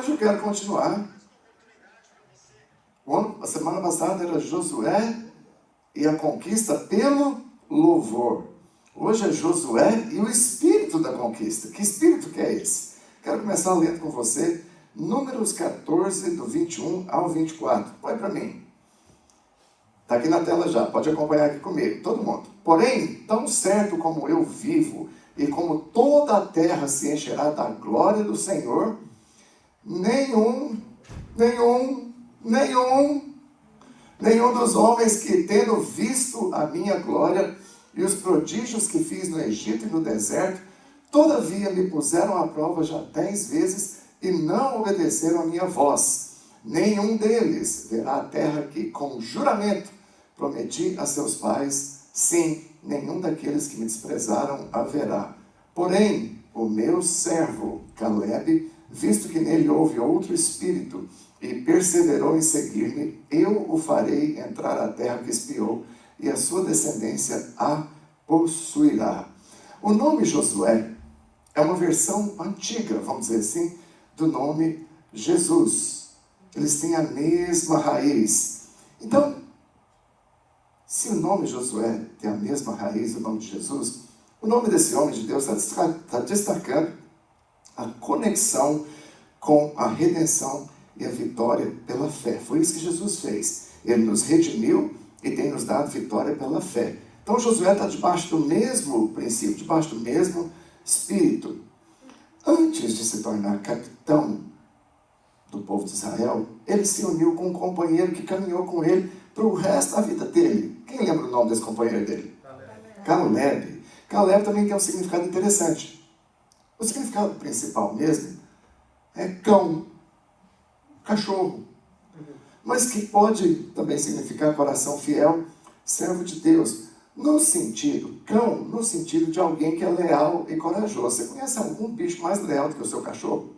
hoje eu quero continuar. A semana passada era Josué e a conquista pelo louvor. Hoje é Josué e o espírito da conquista. Que espírito que é esse? Quero começar lendo com você Números 14, do 21 ao 24. Põe para mim. Está aqui na tela já, pode acompanhar aqui comigo, todo mundo. Porém, tão certo como eu vivo, e como toda a terra se encherá da glória do Senhor, nenhum dos homens que, tendo visto a minha glória e os prodígios que fiz no Egito e no deserto, todavia me puseram à prova já 10 vezes e não obedeceram a minha voz. Nenhum deles verá a terra que, com juramento, prometi a seus pais. Sim, nenhum daqueles que me desprezaram haverá. Porém, o meu servo Caleb, visto que nele houve outro espírito, e perseverou em seguir-me, eu o farei entrar à terra que espiou, e a sua descendência a possuirá. O nome Josué é uma versão antiga, vamos dizer assim, do nome Jesus. Eles têm a mesma raiz. Então, se o nome Josué tem a mesma raiz do nome de Jesus, o nome desse homem de Deus está destacando a conexão com a redenção e a vitória pela fé. Foi isso que Jesus fez. Ele nos redimiu e tem nos dado vitória pela fé. Então Josué está debaixo do mesmo princípio, debaixo do mesmo espírito. Antes de se tornar capitão do povo de Israel, ele se uniu com um companheiro que caminhou com ele para o resto da vida dele. Quem lembra o nome desse companheiro dele? Caleb. Caleb também tem um significado interessante. O significado principal mesmo é cão, cachorro. Mas que pode também significar coração fiel, servo de Deus. No sentido, cão, no sentido de alguém que é leal e corajoso. Você conhece algum bicho mais leal do que o seu cachorro?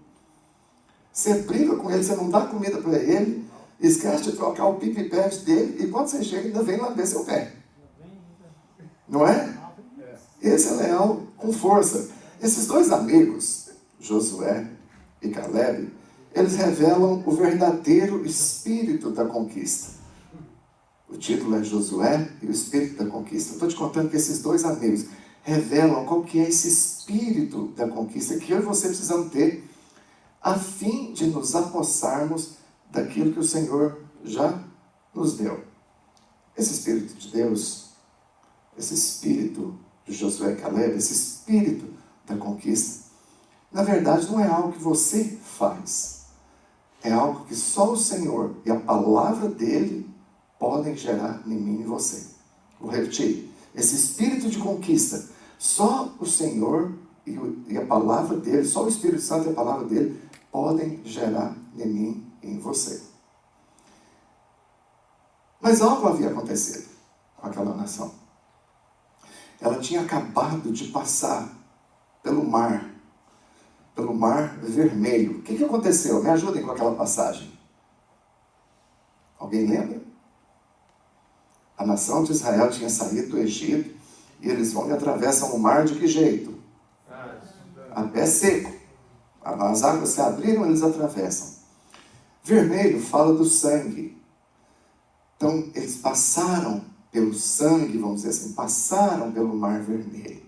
Você briga com ele, você não dá comida para ele, esquece de trocar o pipi-pad dele, e quando você chega, ainda vem lamber seu pé. Não é? Esse é leal com força. Esses dois amigos, Josué e Caleb, eles revelam o verdadeiro espírito da conquista. O título é Josué e o espírito da conquista. Estou te contando que esses dois amigos revelam qual que é esse espírito da conquista que eu e você precisamos ter a fim de nos apossarmos daquilo que o Senhor já nos deu. Esse Espírito de Deus, esse Espírito de Josué e Caleb, esse Espírito da conquista, na verdade não é algo que você faz. É algo que só o Senhor e a palavra dEle podem gerar em mim e você. Vou repetir. Esse Espírito de conquista, só o Senhor e a palavra dEle, só o Espírito Santo e a palavra dEle podem gerar em mim e em você. Mas algo havia acontecido com aquela nação. Ela tinha acabado de passar pelo mar vermelho. O que aconteceu? Me ajudem com aquela passagem. Alguém lembra? A nação de Israel tinha saído do Egito e eles vão e atravessam o mar de que jeito? A pé seco. As águas se abriram, eles atravessam. Vermelho fala do sangue. Então, eles passaram pelo sangue, vamos dizer assim, passaram pelo mar vermelho.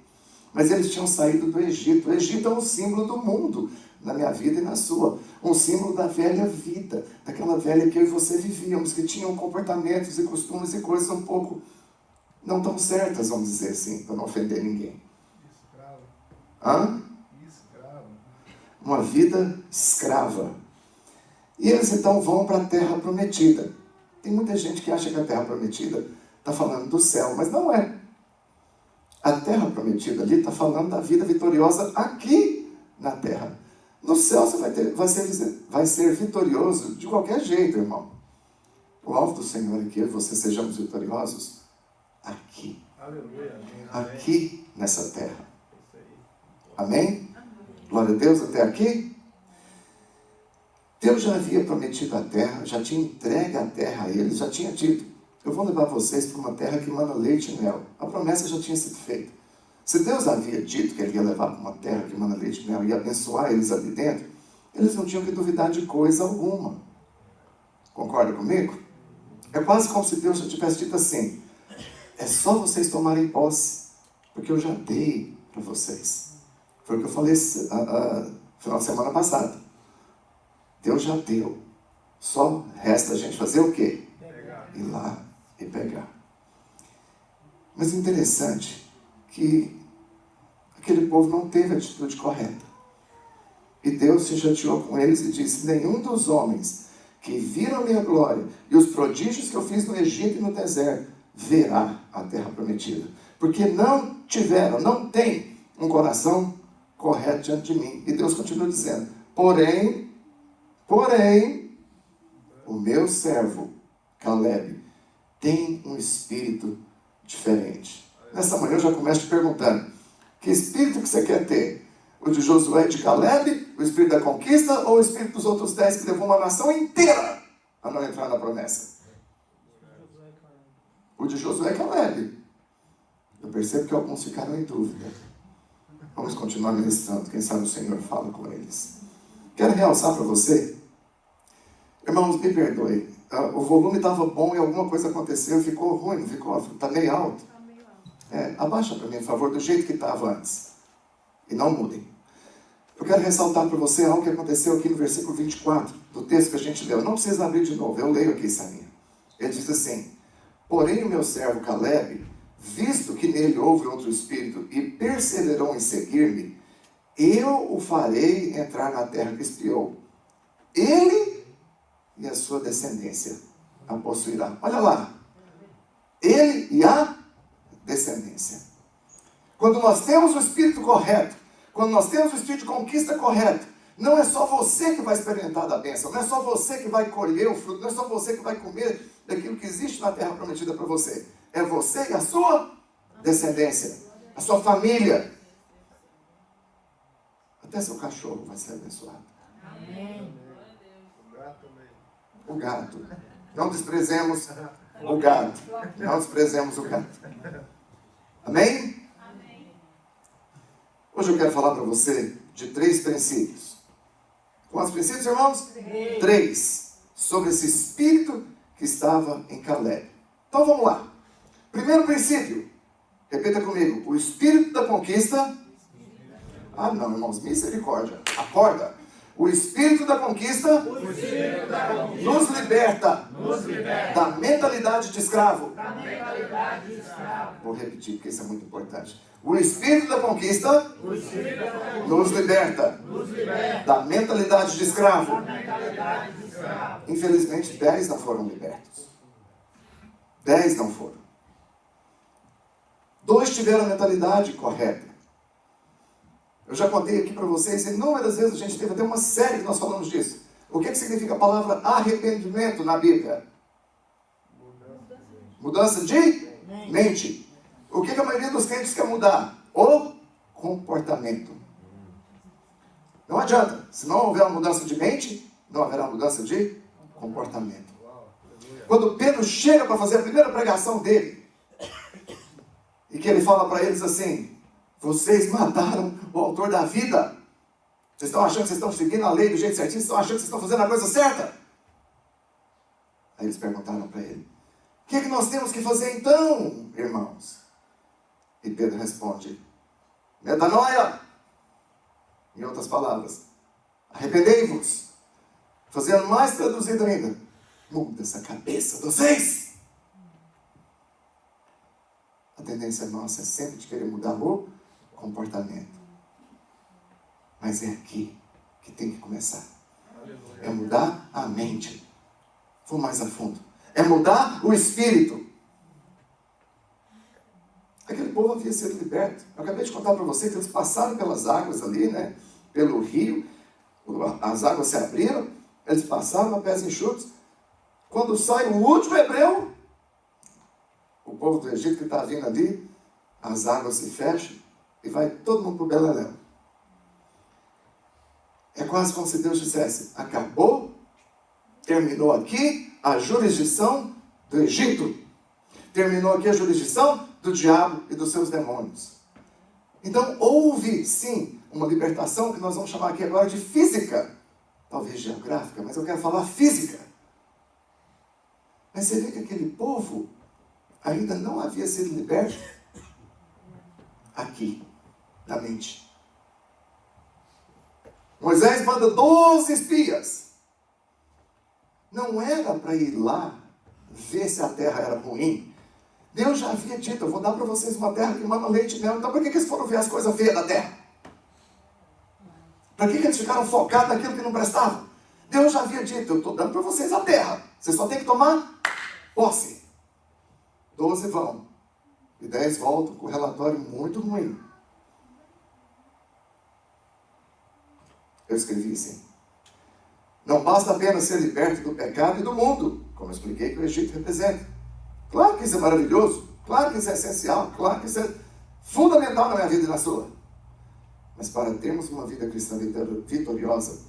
Mas eles tinham saído do Egito. O Egito é um símbolo do mundo, na minha vida e na sua. Um símbolo da velha vida, daquela velha que eu e você vivíamos, que tinham comportamentos e costumes e coisas um pouco não tão certas, vamos dizer assim, para não ofender ninguém. Hã? Uma vida escrava. E eles então vão para a terra prometida. Tem muita gente que acha que a terra prometida está falando do céu, mas não é. A terra prometida ali está falando da vida vitoriosa aqui na terra. No céu você vai ser vitorioso de qualquer jeito, irmão. O alvo do Senhor é que eu e você sejamos vitoriosos aqui. Aleluia. Aqui nessa terra. Amém? Glória a Deus até aqui. Deus já havia prometido a terra, já tinha entregue a terra a eles, já tinha dito: eu vou levar vocês para uma terra que manda leite e mel. A promessa já tinha sido feita. Se Deus havia dito que Ele ia levar para uma terra que manda leite e mel e abençoar eles ali dentro, Eles não tinham que duvidar de coisa alguma. Concorda comigo? É quase como se Deus já tivesse dito assim: é só vocês tomarem posse, porque eu já dei para vocês. Foi o que eu falei final de semana passada. Deus já deu. Só resta a gente fazer o quê? Ir lá e pegar. Mas interessante que aquele povo não teve a atitude correta. E Deus se chateou com eles e disse: nenhum dos homens que viram a minha glória e os prodígios que eu fiz no Egito e no deserto verá a terra prometida. Porque não tem um coração correto diante de mim. E Deus continua dizendo: porém, o meu servo Caleb tem um espírito diferente. Nessa manhã eu já começo te perguntando: que espírito que você quer ter? O de Josué e de Caleb, o espírito da conquista, ou o espírito dos outros 10 que levou uma nação inteira a não entrar na promessa? O de Josué e Caleb. Eu percebo que alguns ficaram em dúvida. Vamos continuar ministrando, quem sabe o Senhor fala com eles. Quero realçar para você, irmãos, me perdoe, o volume estava bom e alguma coisa aconteceu, ficou ruim, não ficou? Está meio alto? Abaixa para mim, por favor, do jeito que estava antes. E não mudem. Eu quero ressaltar para você algo que aconteceu aqui no versículo 24, do texto que a gente leu. Não precisa abrir de novo, eu leio aqui, Saninha. Ele diz assim: porém o meu servo Caleb, visto que nele houve outro espírito e perseverou em seguir-me, eu o farei entrar na terra que espiou. Ele e a sua descendência a possuirá. Olha lá. Ele e a descendência. Quando nós temos o espírito correto, quando nós temos o espírito de conquista correto, não é só você que vai experimentar da bênção, não é só você que vai colher o fruto, não é só você que vai comer daquilo que existe na terra prometida para você. É você e a sua descendência, a sua família. Até seu cachorro vai ser abençoado. Amém. O gato. Não desprezemos o gato. Não desprezemos o gato. Amém? Hoje eu quero falar para você de 3 princípios. Quantos princípios, irmãos? 3. Sobre esse espírito que estava em Caleb. Então vamos lá. Primeiro princípio. Repita comigo. O espírito da conquista. Ah não, irmãos. Misericórdia. Acorda. O espírito da conquista nos liberta da mentalidade de escravo. Vou repetir, porque isso é muito importante. O espírito da conquista nos liberta da mentalidade de escravo. Infelizmente, 10 não foram libertos. 10 não foram. 2 tiveram a mentalidade correta. Eu já contei aqui para vocês, inúmeras vezes a gente teve até uma série que nós falamos disso. O que significa a palavra arrependimento na Bíblia? Mudança de mente. O que a maioria dos crentes quer mudar? O comportamento. Não adianta. Se não houver uma mudança de mente, não haverá mudança de comportamento. Quando Pedro chega para fazer a primeira pregação dele, e que ele fala para eles assim: vocês mataram o autor da vida. Vocês estão achando que vocês estão seguindo a lei do jeito certinho? Vocês estão achando que vocês estão fazendo a coisa certa? Aí eles perguntaram para ele: o que nós temos que fazer então, irmãos? E Pedro responde: metanoia. Em outras palavras, arrependei-vos. Fazendo mais traduzido ainda: muda essa cabeça de vocês. A tendência nossa é sempre de querer mudar o comportamento. Mas é aqui que tem que começar. É mudar a mente. Vou mais a fundo. É mudar o espírito. Aquele povo havia sido liberto. Eu acabei de contar para você que eles passaram pelas águas ali, né? Pelo rio. As águas se abriram. Eles passaram a pés enxutos. Quando sai o último hebreu, o povo do Egito que está vindo ali, as águas se fecham e vai todo mundo para o Beleléu. É quase como se Deus dissesse: acabou, terminou aqui a jurisdição do Egito. Terminou aqui a jurisdição do diabo e dos seus demônios. Então houve sim uma libertação que nós vamos chamar aqui agora de física. talvez geográfica, mas eu quero falar física. Mas você vê que aquele povo ainda não havia sido liberto aqui, na mente. Moisés manda 12 espias. Não era para ir lá ver se a terra era ruim. Deus já havia dito, eu vou dar para vocês uma terra que manda leite e mel. Então por que eles foram ver as coisas feias da terra? Para que eles ficaram focados naquilo que não prestava? Deus já havia dito, eu estou dando para vocês a terra. Vocês só tem que tomar posse. 12 vão. E 10 voltam com um relatório muito ruim. Eu escrevi assim. Não basta apenas ser liberto do pecado e do mundo, como eu expliquei que o Egito representa. Claro que isso é maravilhoso, claro que isso é essencial, claro que isso é fundamental na minha vida e na sua. Mas para termos uma vida cristã vitoriosa,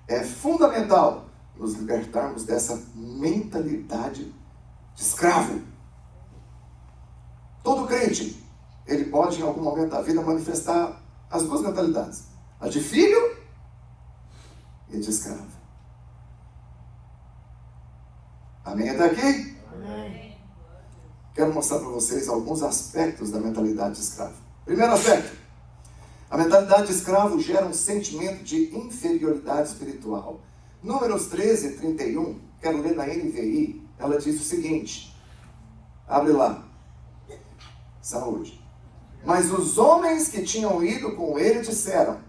é fundamental nos libertarmos dessa mentalidade de escravo. Todo crente, ele pode em algum momento da vida manifestar as duas mentalidades. A de filho e a de escravo. Amém até aqui? Amém. Quero mostrar para vocês alguns aspectos da mentalidade de escravo. Primeiro aspecto. A mentalidade de escravo gera um sentimento de inferioridade espiritual. Números 13, 31, quero ler na NVI, ela diz o seguinte. Abre lá. Saúde. Mas os homens que tinham ido com ele disseram,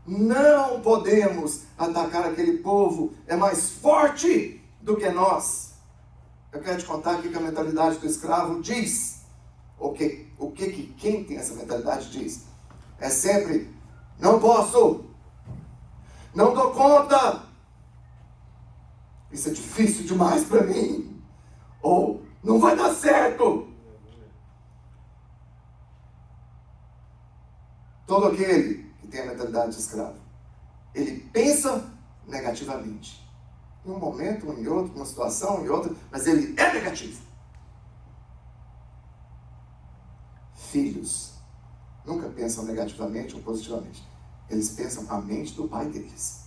não podemos atacar aquele povo, é mais forte do que nós. Eu quero te contar aqui que a mentalidade do escravo diz. Quem tem essa mentalidade diz? É sempre, não posso, não dou conta, isso é difícil demais para mim, ou não vai dar certo. Todo aquele que tem a mentalidade de escravo, ele pensa negativamente. Em um momento, em outro, uma situação, em outra, mas ele é negativo. Filhos nunca pensam negativamente ou positivamente. Eles pensam a mente do pai deles.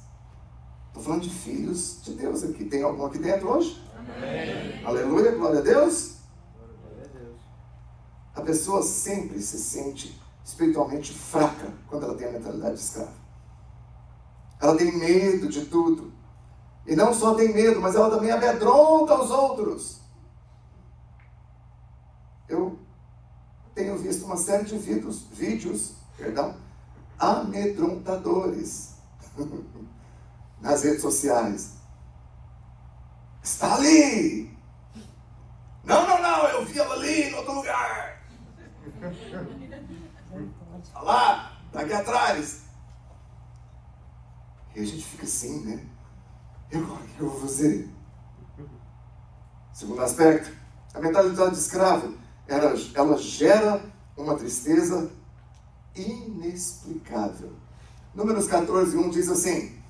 Estou falando de filhos de Deus aqui. Tem algum aqui dentro hoje? Amém. Aleluia, glória a Deus. Glória a Deus. A pessoa sempre se sente espiritualmente fraca quando ela tem a mentalidade de escravo. Ela tem medo de tudo. E não só tem medo, mas ela também amedronta os outros. Eu tenho visto uma série de vídeos amedrontadores nas redes sociais. Está ali! Não, eu vi ela ali no outro lugar. Está lá, está aqui atrás. E a gente fica assim, né? E agora o que eu vou fazer? Segundo aspecto, a mentalidade de escravo, ela gera uma tristeza inexplicável. Números 14, 1 diz assim,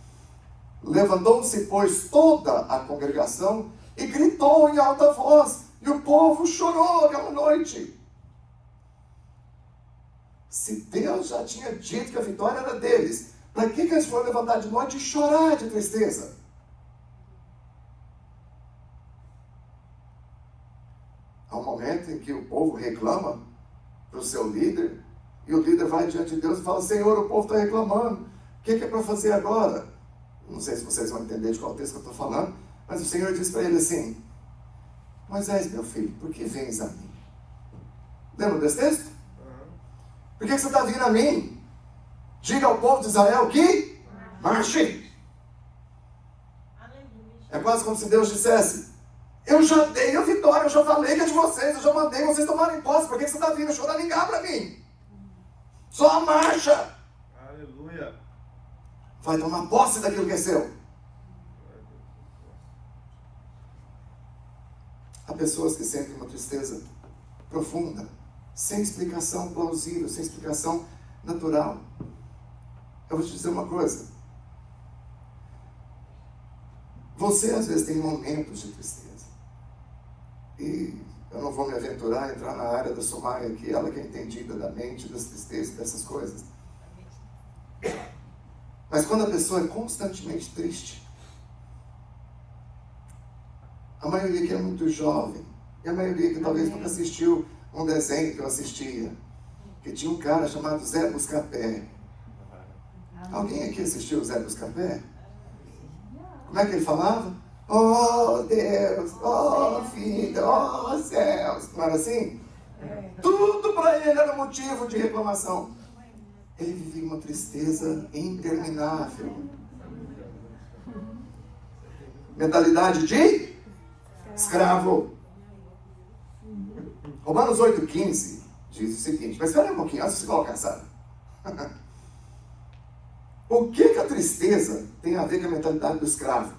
levantou-se, pois, toda a congregação e gritou em alta voz, e o povo chorou aquela noite. Se Deus já tinha dito que a vitória era deles, para que eles foram levantar de noite e chorar de tristeza? Há um momento em que o povo reclama para o seu líder, e o líder vai diante de Deus e fala, Senhor, o povo está reclamando, o que é para fazer agora? Não sei se vocês vão entender de qual texto que eu estou falando, mas o Senhor diz para ele assim, Moisés, meu filho, por que vens a mim? Lembra desse texto? Por que você está vindo a mim? Diga ao povo de Israel que marche. É quase como se Deus dissesse, eu já dei a vitória, eu já falei que é de vocês, eu já mandei vocês tomarem posse, por que você está vindo choramingar para mim? Só a marcha. Aleluia. Vai tomar posse daquilo que é seu. Há pessoas que sentem uma tristeza profunda, sem explicação plausível, sem explicação natural. Eu vou te dizer uma coisa. Você às vezes tem momentos de tristeza. E eu não vou me aventurar a entrar na área da Sumaia, que ela que é entendida da mente, das tristezas, dessas coisas. Mas quando a pessoa é constantemente triste, A maioria que é muito jovem. E a maioria que talvez nunca assistiu um desenho que eu assistia. Que tinha um cara chamado Zé Buscapé. Alguém aqui assistiu o Zé Buscapé? Como é que ele falava? Oh Deus, oh vida, oh céus. Não era assim? Tudo para ele era motivo de reclamação. Ele vivia uma tristeza interminável. Mentalidade de escravo. Romanos 8,15 diz o seguinte, mas espera um pouquinho, antes de você colocar essa. O que a tristeza tem a ver com a mentalidade do escravo?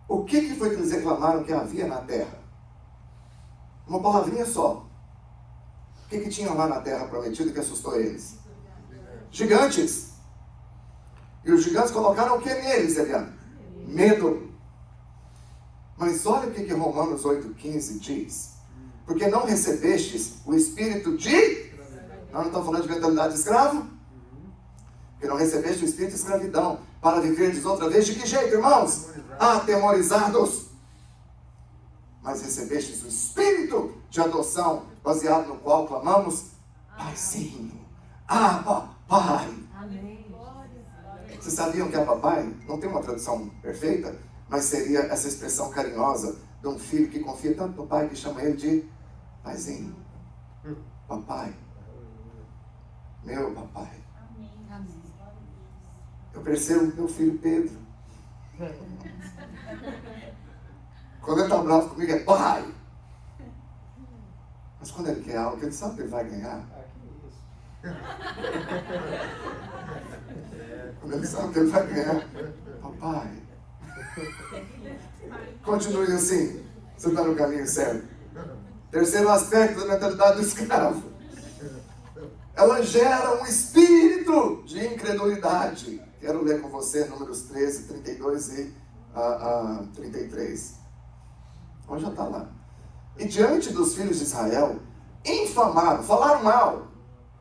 O que foi que eles reclamaram que havia na terra? Uma palavrinha só. O que tinham lá na terra prometida que assustou eles? Gigantes. E os gigantes colocaram o que neles, Eliana? Medo. Mas olha o que Romanos 8,15 diz. Porque não recebestes o espírito de... Nós não estamos falando de mentalidade de escravo? Porque não recebeste o espírito de escravidão para viverdes outra vez. De que jeito, irmãos? Atemorizados. Mas recebestes o espírito de adoção, baseado no qual clamamos, Paizinho, Abba, Pai. Vocês sabiam que Abba, Pai não tem uma tradução perfeita, mas seria essa expressão carinhosa de um filho que confia tanto no pai que chama ele de Paizinho, Papai, meu papai. Eu percebo meu filho Pedro. Quando ele está bravo comigo é pai. Mas quando ele quer algo, ele sabe que ele vai ganhar. Quando ele sabe que ele vai ganhar, papai. Continue assim, você está no caminho certo. Terceiro aspecto da mentalidade do escravo. Ela gera um espírito de incredulidade. Quero ler com você números 13, 32 e 33. Onde já está lá? E diante dos filhos de Israel, infamaram, falaram mal,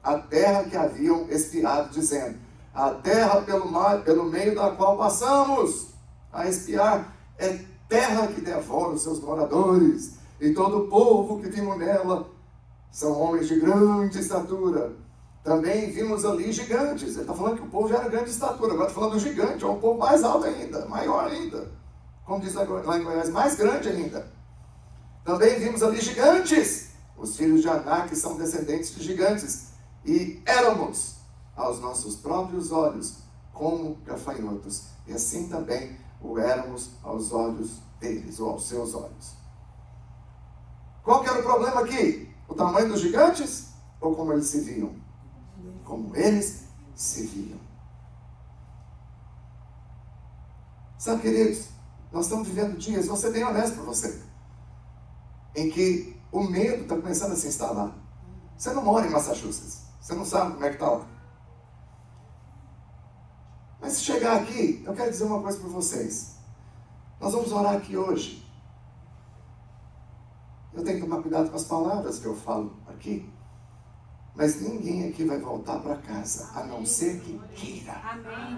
a terra que haviam espiado, dizendo, a terra pelo meio da qual passamos a espiar, é terra que devora os seus moradores, e todo o povo que vimos nela são homens de grande estatura. Também vimos ali gigantes. Ele está falando que o povo já era grande estatura, agora está falando do gigante, é um povo mais alto ainda, maior ainda. Como diz lá em Goiás, mais grande ainda. Também vimos ali gigantes. Os filhos de Anak são descendentes de gigantes. E éramos, aos nossos próprios olhos, como gafanhotos. E assim também o éramos aos olhos deles, ou aos seus olhos. Qual que era o problema aqui? O tamanho dos gigantes? Ou como eles se viam? Como eles se viam. Sabe, queridos, nós estamos vivendo dias, vou ser bem honesto para você, em que o medo está começando a se instalar. Você não mora em Massachusetts, você não sabe como é que está lá. Mas se chegar aqui, eu quero dizer uma coisa para vocês. Nós vamos orar aqui hoje. Eu tenho que tomar cuidado com as palavras que eu falo aqui. Mas ninguém aqui vai voltar para casa, a não ser que queira. Amém.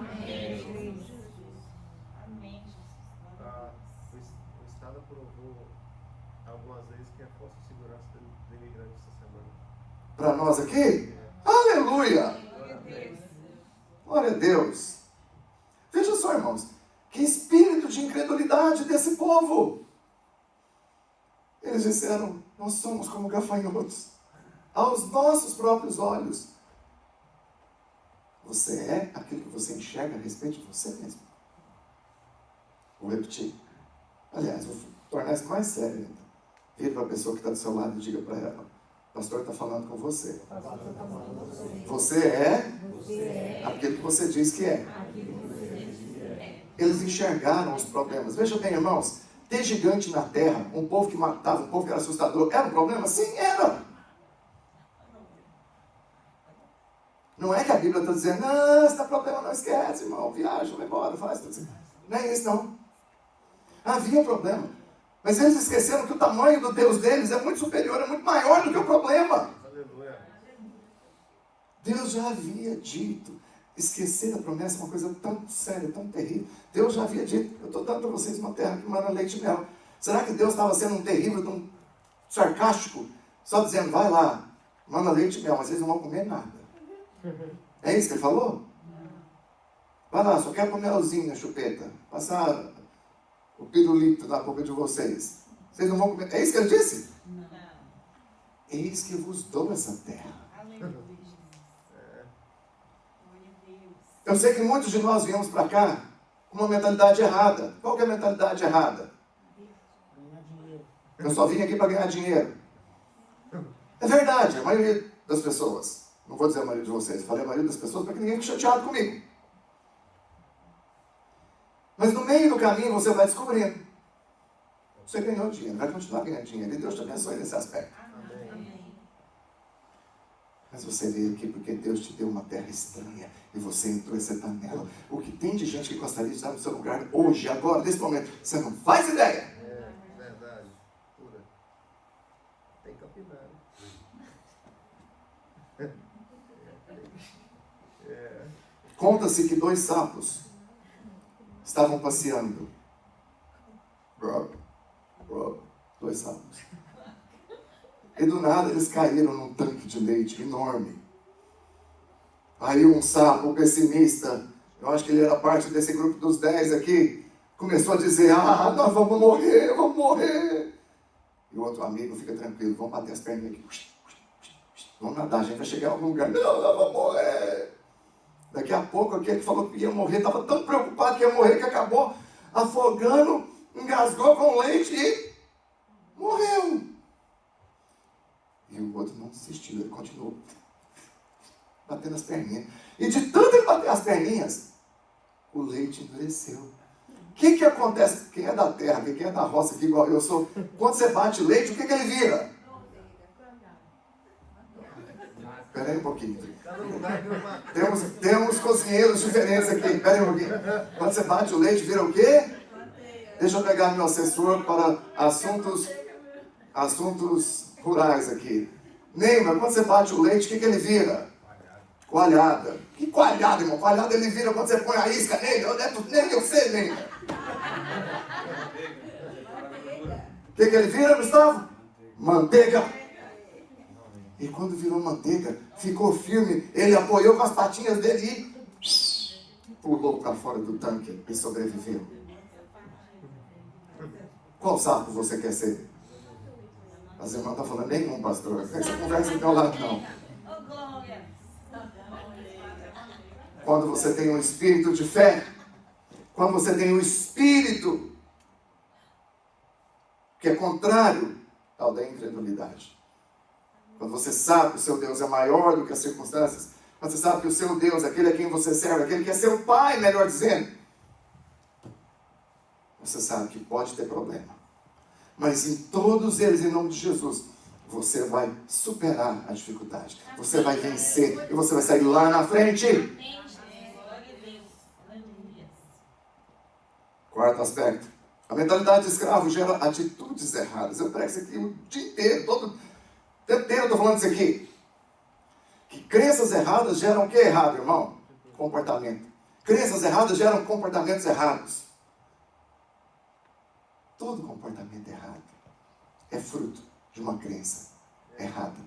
O Estado aprovou algumas vezes que é força de segurança do imigrante essa semana. Para nós aqui? Aleluia! Glória a Deus! Veja só, irmãos, que espírito de incredulidade desse povo. Eles disseram, nós somos como gafanhotos, aos nossos próprios olhos. Você é aquilo que você enxerga a respeito de você mesmo. Vou repetir. Aliás, vou tornar isso mais sério ainda. Vira para a pessoa que está do seu lado e diga para ela, o pastor está falando com você. Você é aquilo que você diz que é. Eles enxergaram os problemas. Veja bem, irmãos, ter gigante na terra, um povo que matava, um povo que era assustador, era um problema? Sim, era. Não é que a Bíblia está dizendo, não, se dá problema, não esquece, irmão, viaja, vai embora, faz tudo assim. Não é isso, não. Havia um problema. Mas eles esqueceram que o tamanho do Deus deles é muito superior, é muito maior do que o problema. Aleluia. Deus já havia dito, Esquecer a promessa é uma coisa tão séria, tão terrível. Deus já havia dito, eu estou dando para vocês uma terra que mana leite e mel. Será que Deus estava sendo um terrível, tão sarcástico, só dizendo, vai lá, mana leite e mel, mas eles não vão comer nada? É isso que ele falou? Vai lá, só quero comer melzinho na chupeta, passar o pirulito na boca de vocês. Vocês não vão comer. É isso que ele disse? Não. Eis que vos dou essa terra. Aleluia. Eu sei que muitos de nós viemos para cá com uma mentalidade errada. Qual que é a mentalidade errada? Eu só vim aqui para ganhar dinheiro. É verdade, a maioria das pessoas. Não vou dizer a maioria de vocês, eu falei a maioria das pessoas para que ninguém fique chateado comigo. Mas no meio do caminho você vai descobrindo. Você ganhou dinheiro, vai continuar ganhando dinheiro. E Deus te abençoe nesse aspecto. Mas você veio aqui porque Deus te deu uma terra estranha e você entrou e você está nela. O que tem de gente que gostaria de estar no seu lugar hoje, agora, nesse momento, você não faz ideia. É, verdade. Pura. Tem capinar. Conta-se que 2 sapos estavam passeando. 2 sapos. E do nada eles caíram num tanque de leite enorme. Aí um sapo pessimista, eu acho que ele era parte desse grupo dos 10 aqui, começou a dizer, nós vamos morrer, vamos morrer. E o outro amigo, fica tranquilo, vamos bater as perninhas aqui. Vamos nadar, a gente vai chegar em algum lugar. Não, nós vamos morrer. Daqui a pouco aquele que falou que ia morrer, estava tão preocupado que ia morrer, que acabou afogando, engasgou com leite e morreu. E o outro não desistiu, ele continuou batendo as perninhas. E de tanto ele bater as perninhas, o leite endureceu. O que acontece? Quem é da terra, quem é da roça, aqui igual eu sou, quando você bate leite, o que ele vira? Espera aí um pouquinho. Temos cozinheiros diferentes aqui. Espera aí um pouquinho. Quando você bate o leite, vira o quê? Deixa eu pegar meu assessor para assuntos rurais aqui. Neymar, quando você bate o leite, o que ele vira? Coalhada. Que coalhada, irmão? Coalhada ele vira quando você põe a isca nele. Nem eu sei, Neymar. O que ele vira, Gustavo? Manteiga. E quando virou manteiga, ficou firme, ele apoiou com as patinhas dele e pulou para fora do tanque e sobreviveu. Qual sapo você quer ser? As irmãs estão falando, nenhum, pastor. Essa conversa do meu lado, não. Quando você tem um espírito de fé, quando você tem um espírito que é contrário ao da incredulidade. Quando você sabe que o seu Deus é maior do que as circunstâncias, quando você sabe que o seu Deus, aquele a quem você serve, aquele que é seu pai, melhor dizendo, você sabe que pode ter problema. Mas em todos eles, em nome de Jesus, você vai superar a dificuldade. Você vai vencer e você vai sair lá na frente. Quarto aspecto. A mentalidade de escravo gera atitudes erradas. Eu prego isso aqui o dia inteiro, o tempo inteiro eu estou falando isso aqui. Que crenças erradas geram o que errado, irmão? Comportamento. Crenças erradas geram comportamentos errados. Todo comportamento errado é fruto de uma crença errada.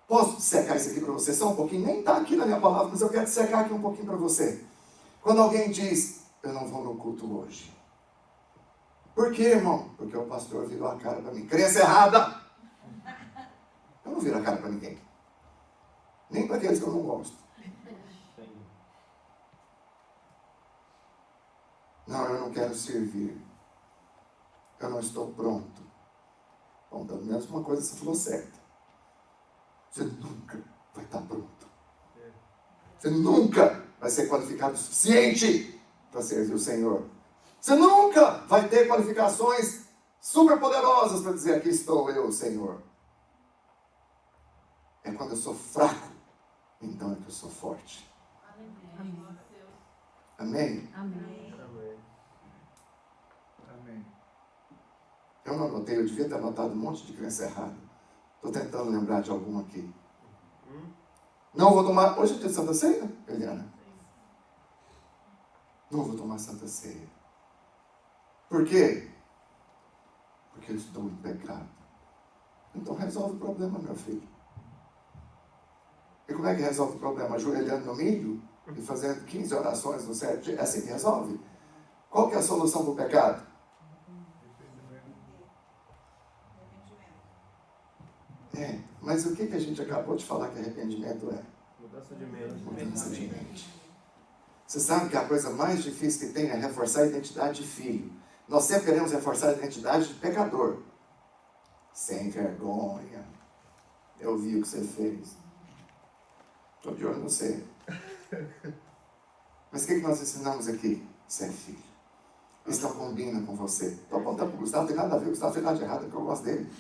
Posso dissecar isso aqui para você só um pouquinho? Nem está aqui na minha palavra, mas eu quero dissecar aqui um pouquinho para você. Quando alguém diz, eu não vou no culto hoje. Por quê, irmão? Porque o pastor virou a cara para mim. Crença errada! Eu não viro a cara para ninguém. Nem para aqueles que eu não gosto. Não, eu não quero servir. Eu não estou pronto. Bom, pelo menos uma coisa você falou certa. Você nunca vai estar pronto. Você nunca vai ser qualificado o suficiente para servir o Senhor. Você nunca vai ter qualificações super poderosas para dizer, aqui estou eu, Senhor. É quando eu sou fraco, então é que eu sou forte. Amém? Amém. Amém. Eu não anotei, eu devia ter anotado um monte de crença errada. Estou tentando lembrar de alguma aqui. Não vou tomar... Hoje é dia de Santa Ceia, Eliana? Não vou tomar Santa Ceia. Por quê? Porque eu estou em pecado. Então resolve o problema, meu filho. E como é que resolve o problema? Ajoelhando no milho e fazendo 15 orações no 7 dias? É assim que resolve. Qual que é a solução para o pecado? Mas o que a gente acabou de falar que arrependimento é? Mudança de mente. Mudança de mente. Você sabe que a coisa mais difícil que tem é reforçar a identidade de filho. Nós sempre queremos reforçar a identidade de pecador. Sem vergonha. Eu vi o que você fez. Estou de olho no você. Mas o que nós ensinamos aqui? Você é filho. Isso não combina com você. Estou apontando para o Gustavo, não tem nada a ver. O Gustavo fez nada de errado, porque eu gosto dele.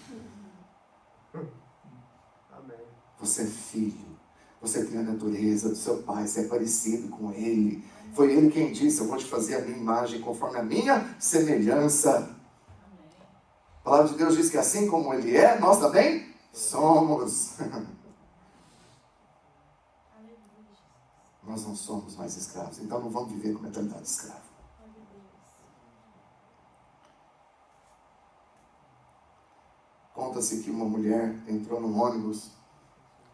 Amém. Você é filho. Você tem a natureza do seu pai. Você é parecido com ele. Foi ele quem disse: eu vou te fazer a minha imagem conforme a minha semelhança. A palavra de Deus diz que assim como ele é, nós também somos. Nós não somos mais escravos. Então não vamos viver com mentalidade de escravo. Conta-se que uma mulher entrou num ônibus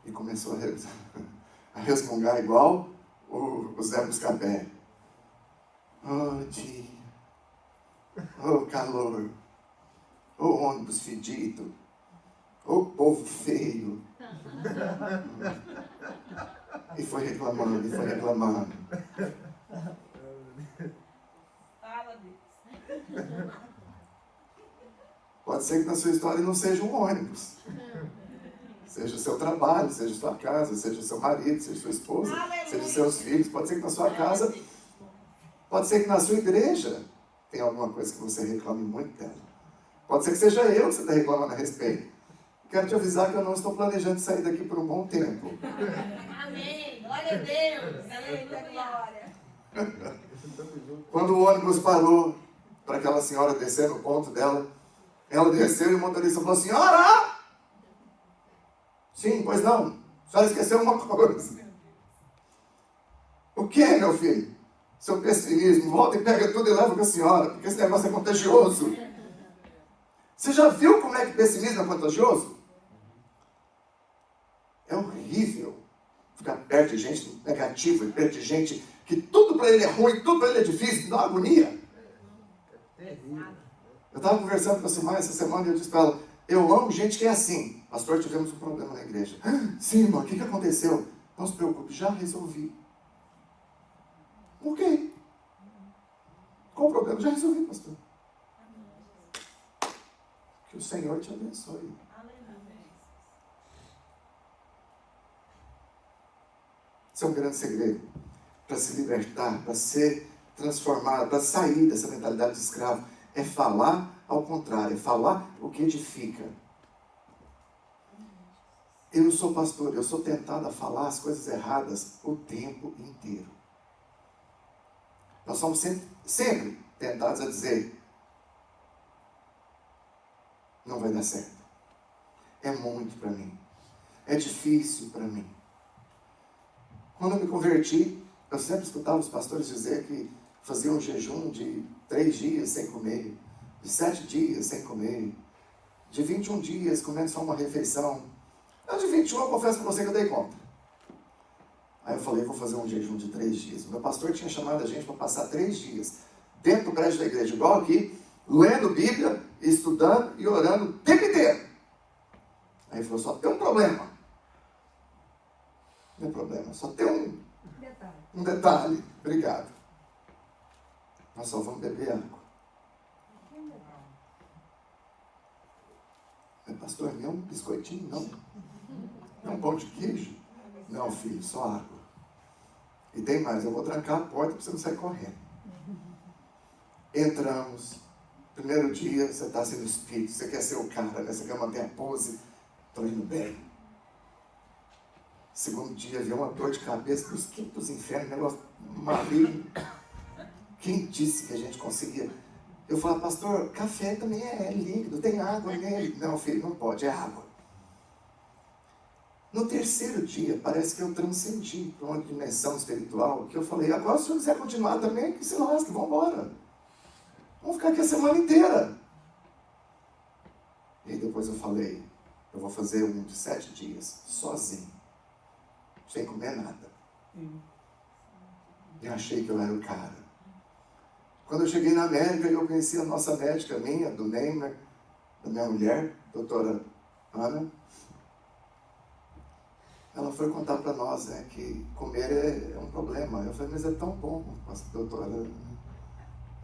e começou a resmungar igual o Zé Buscapé. Oh, dia. Oh, calor. Oh, ônibus fedido. Oh, povo feio. E foi reclamando, e foi reclamando. Fala, Deus. Pode ser que na sua história não seja um ônibus. Seja o seu trabalho, seja a sua casa, seja o seu marido, seja a sua esposa, seja os seus filhos. Pode ser que na sua casa, pode ser que na sua igreja tenha alguma coisa que você reclame muito dela. Pode ser que seja eu que você está reclamando a respeito. Quero te avisar que eu não estou planejando sair daqui por um bom tempo. Amém. Glória a Deus. Aleluia. Glória. Quando o ônibus parou para aquela senhora descer no ponto dela, ela desceu e o motorista falou: senhora! Sim, pois não. A senhora esqueceu uma coisa. O que, meu filho? Seu pessimismo. Volta e pega tudo e leva com a senhora, porque esse negócio é contagioso. Você já viu como é que o pessimismo é contagioso? É horrível ficar perto de gente negativa, perto de gente que tudo para ele é ruim, tudo para ele é difícil, dá uma agonia. Eu estava conversando com a Simã essa semana e eu disse para ela: eu amo gente que é assim. Pastor, tivemos um problema na igreja. Sim, irmão, o que aconteceu? Não se preocupe, já resolvi. Ok. Qual o problema? Já resolvi, pastor. Que o Senhor te abençoe. Isso é um grande segredo. Para se libertar, para ser transformado, para sair dessa mentalidade de escravo, é falar ao contrário, é falar o que edifica. Eu sou pastor, eu sou tentado a falar as coisas erradas o tempo inteiro. Nós somos sempre tentados a dizer: não vai dar certo. É muito para mim. É difícil para mim. Quando eu me converti, eu sempre escutava os pastores dizer que faziam um jejum de 3 dias sem comer, de 7 dias sem comer, de 21 dias comendo só uma refeição. Eu de 21 eu confesso para você que eu dei conta. Aí eu falei: vou fazer um jejum de 3 dias. O meu pastor tinha chamado a gente para passar 3 dias dentro do prédio da igreja, igual aqui, lendo Bíblia, estudando e orando o tempo inteiro. Aí ele falou: só tem um problema. Não é problema, só tem um detalhe. Obrigado. Nós só vamos beber água. Pastor, nem um biscoitinho, não. Não um pão de queijo. Não, filho, só água. E tem mais, eu vou trancar a porta para você não sair correndo. Entramos. Primeiro dia, você está sendo espírito, você quer ser o cara, né? Você quer manter a pose. Estou indo bem. Segundo dia, veio uma dor de cabeça dos quintos infernos, negócio maligno. Quem disse que a gente conseguia? Eu falo: pastor, café também é líquido, tem água nele. Não, filho, não pode, é água. No terceiro dia, parece que eu transcendi para uma dimensão espiritual, que eu falei, agora se eu quiser continuar também, que se lasque, vamos embora. Vamos ficar aqui a semana inteira. E depois eu falei, eu vou fazer um de 7 dias, sozinho, sem comer nada. E achei que eu era o cara. Quando eu cheguei na América, eu conheci a nossa médica minha, do Neymar, da minha mulher, doutora Ana. Ela foi contar para nós, né, que comer é um problema. Eu falei, mas é tão bom, doutora.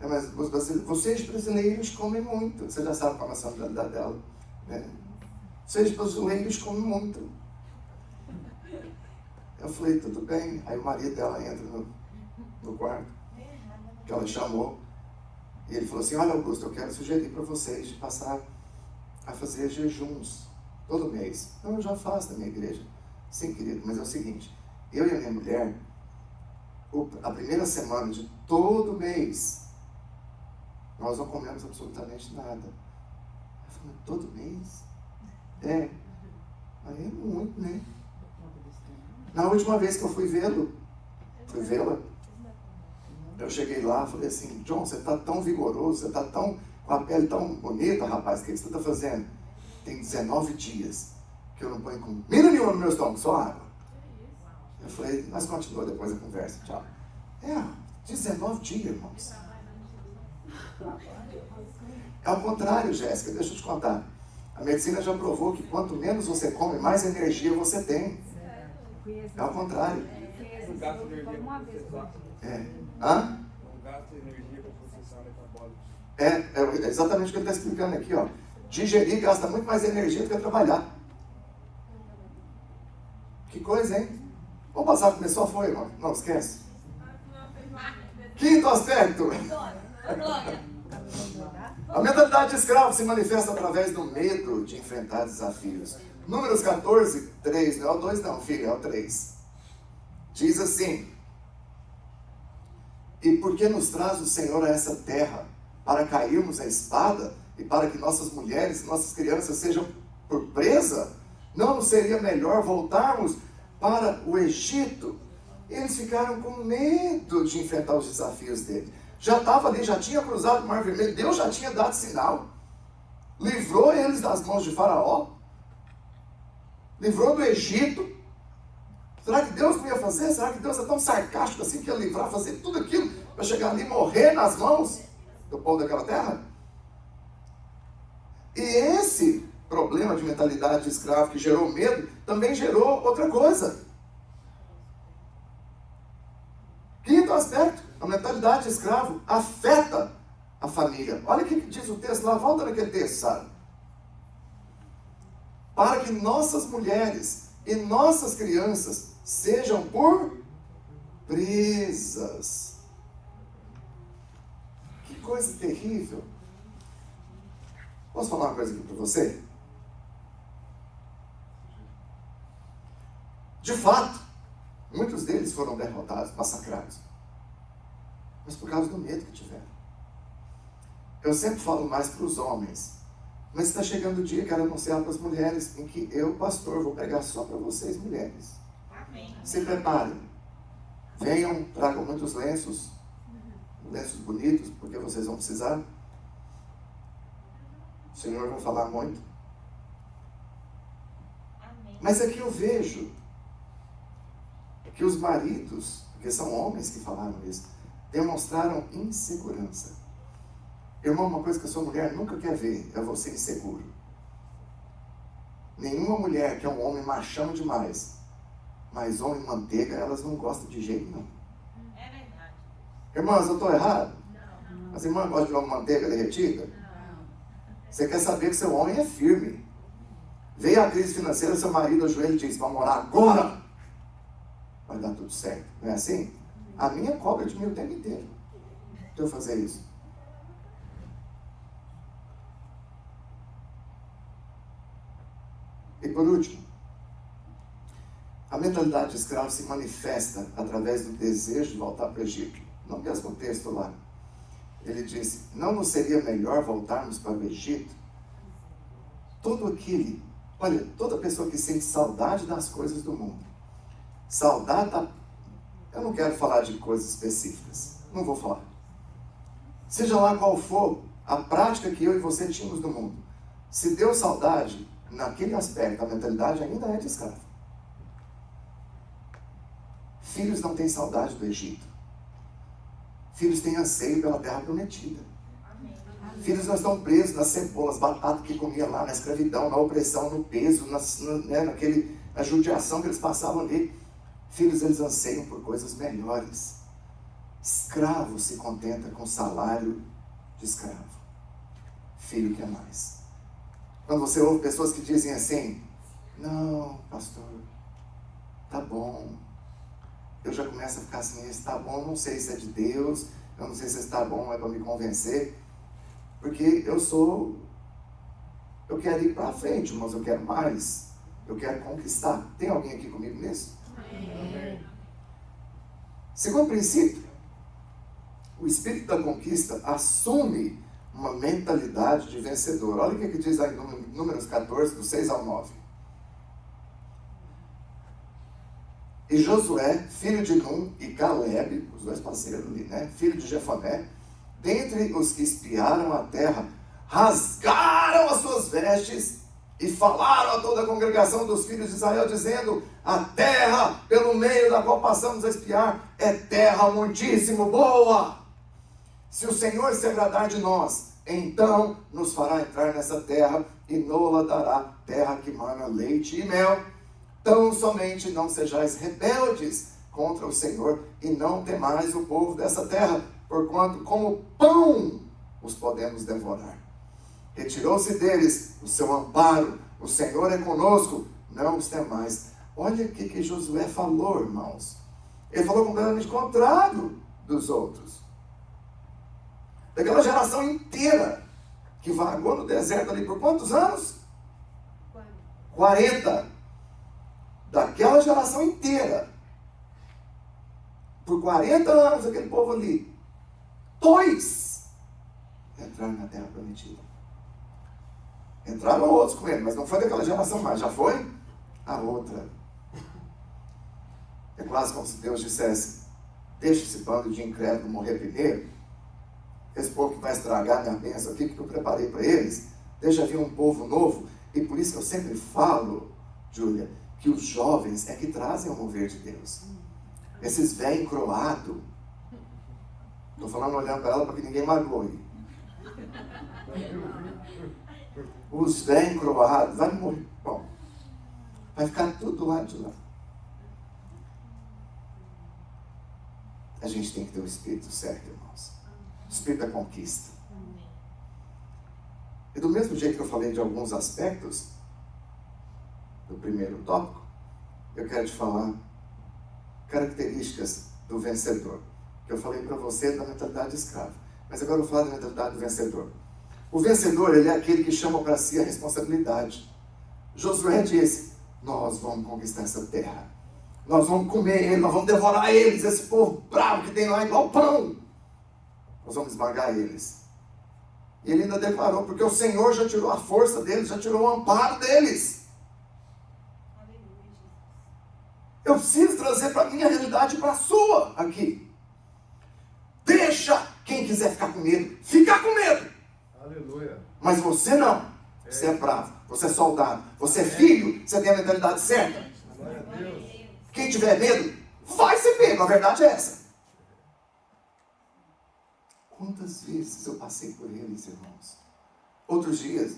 Mas vocês brasileiros comem muito. Você já sabe qual é a nacionalidade dela. Né? Vocês brasileiros comem muito. Eu falei, tudo bem. Aí o marido dela entra no quarto, que ela chamou. E ele falou assim, olha Augusto, eu quero sugerir para vocês de passar a fazer jejuns todo mês. Eu já faço na minha igreja. Sim, querido, mas é o seguinte, eu e a minha mulher, a primeira semana de todo mês, nós não comemos absolutamente nada. Eu falei, todo mês? É. Aí é muito, né? Na última vez que eu fui vê-la, eu cheguei lá e falei assim, John, você está tão vigoroso, você está tão, com a pele tão bonita, rapaz, o que você está fazendo? Tem 19 dias que eu não ponho comida nenhuma no meu estômago, só água. Eu falei, mas continua depois a conversa, tchau. 19 dias, irmãos. É ao contrário, Jéssica, deixa eu te contar. A medicina já provou que quanto menos você come, mais energia você tem. É ao contrário. Não gasta energia para processar. Hã? Não gasta energia para processar metabólico. É exatamente o que ele está explicando aqui, ó. Digerir gasta muito mais energia do que trabalhar. Que coisa, hein? Vamos passar, começou, foi, irmão? Não, esquece. Quinto aspecto. A mentalidade de escravo se manifesta através do medo de enfrentar desafios. Números 14, 3, não é o 2 não, filho, é o 3. Diz assim, e porque nos traz o Senhor a essa terra, para cairmos a espada, e para que nossas mulheres e nossas crianças sejam por presa, não seria melhor voltarmos para o Egito? Eles ficaram com medo de enfrentar os desafios dele. Já estava ali, já tinha cruzado o Mar Vermelho, Deus já tinha dado sinal. Livrou eles das mãos de Faraó. Livrou do Egito. Será que Deus não ia fazer? Será que Deus é tão sarcástico assim que ia livrar, fazer tudo aquilo para chegar ali e morrer nas mãos do povo daquela terra? E esse problema de mentalidade de escravo que gerou medo, também gerou outra coisa. Quinto aspecto, a mentalidade de escravo afeta a família. Olha o que diz o texto lá, volta naquele texto, Sara. Para que nossas mulheres e nossas crianças sejam por presas. Que coisa terrível. Posso falar uma coisa aqui para você? De fato, muitos deles foram derrotados, massacrados. Mas por causa do medo que tiveram. Eu sempre falo mais para os homens. Mas está chegando o dia, quero anunciar para as mulheres, em que eu, pastor, vou pregar só para vocês, mulheres. Amém. Se preparem. Venham, tragam muitos lenços bonitos, porque vocês vão precisar. O Senhor vai falar muito. Amém. Mas aqui eu vejo que os maridos, porque são homens que falaram isso, demonstraram insegurança. Irmão, uma coisa que a sua mulher nunca quer ver é você inseguro. Nenhuma mulher que é um homem machão demais, mas homem manteiga, elas não gostam de jeito nenhum. É verdade. Irmãs, eu estou errado? Não. As irmãs gostam de homem manteiga derretida? Você quer saber que seu homem é firme. Veio a crise financeira, seu marido ajoelha e diz, vamos orar agora. Vai dar tudo certo. Não é assim? A minha cobra de mim o tempo inteiro. Deixa eu fazer isso. E por último, a mentalidade de escravo se manifesta através do desejo de voltar para o Egito. No mesmo texto lá, ele disse, não nos seria melhor voltarmos para o Egito? Todo aquele Olha, toda pessoa que sente saudade das coisas do mundo, saudade da... Eu não quero falar de coisas específicas, não vou falar. Seja lá qual for a prática que eu e você tínhamos no mundo, se deu saudade, naquele aspecto, a mentalidade ainda é de escravo. Filhos não têm saudade do Egito. Filhos têm anseio pela terra prometida. Filhos não estão presos nas cebolas, batatas que comia lá, na escravidão, na opressão, no peso, na judiação que eles passavam ali. Filhos, eles anseiam por coisas melhores. Escravo se contenta com salário de escravo. Filho quer mais. Quando você ouve pessoas que dizem assim, não, pastor, tá bom. Eu já começo a ficar assim, esse tá bom, não sei se é de Deus, eu não sei se esse tá bom, é para me convencer. Porque eu quero ir para frente, mas eu quero mais. Eu quero conquistar. Tem alguém aqui comigo nisso? Amém. Segundo princípio, o espírito da conquista assume uma mentalidade de vencedor. Olha o que diz aí em Números 14, do 6 ao 9. E Josué, filho de Nun, e Caleb, os dois parceiros ali, né? Filho de Jefoné, dentre os que espiaram a terra, rasgaram as suas vestes e falaram a toda a congregação dos filhos de Israel, dizendo, a terra pelo meio da qual passamos a espiar é terra muitíssimo boa. Se o Senhor se agradar de nós, então nos fará entrar nessa terra e nola dará terra que mana leite e mel. Tão somente não sejais rebeldes contra o Senhor e não temais o povo dessa terra, porquanto como pão os podemos devorar. Retirou-se deles o seu amparo, o Senhor é conosco, não os temais. Olha o que Josué falou, irmãos. Ele falou completamente contrário dos outros. Daquela geração inteira que vagou no deserto ali por quantos anos? 40. Daquela geração inteira. Por 40 anos aquele povo ali. 2 entraram na terra prometida. Entraram outros com ele, mas não foi daquela geração mais, já foi a outra. É quase como se Deus dissesse, deixa esse bando de incrédulo morrer primeiro, esse povo que vai estragar minha bênção aqui, que eu preparei para eles, deixa vir um povo novo, e por isso que eu sempre falo, Júlia, que os jovens é que trazem o mover de Deus. Esses velhos croados, estou falando olhando para ela para que ninguém magoe. Os velhos croados, vai morrer. Bom, vai ficar tudo do lado de lá. A gente tem que ter o espírito certo, irmãos. O espírito da conquista. E do mesmo jeito que eu falei de alguns aspectos do primeiro tópico, eu quero te falar características do vencedor. Que eu falei para você da mentalidade escrava. Mas agora eu vou falar da mentalidade do vencedor. O vencedor, ele é aquele que chama para si a responsabilidade. Josué disse, nós vamos conquistar essa terra. Nós vamos comer eles, nós vamos devorar eles, esse povo bravo que tem lá igual pão. Nós vamos esmagar eles. E ele ainda declarou, porque o Senhor já tirou a força deles, já tirou o amparo deles. Eu preciso trazer para a minha realidade e para a sua aqui. Deixa quem quiser ficar com medo, ficar com medo. Aleluia. Mas você não. Você é bravo, você é soldado, você é filho, você tem a mentalidade certa. Glória a Deus. Quem tiver medo, vai ser pego, a verdade é essa. Quantas vezes eu passei por eles, irmãos? Outros dias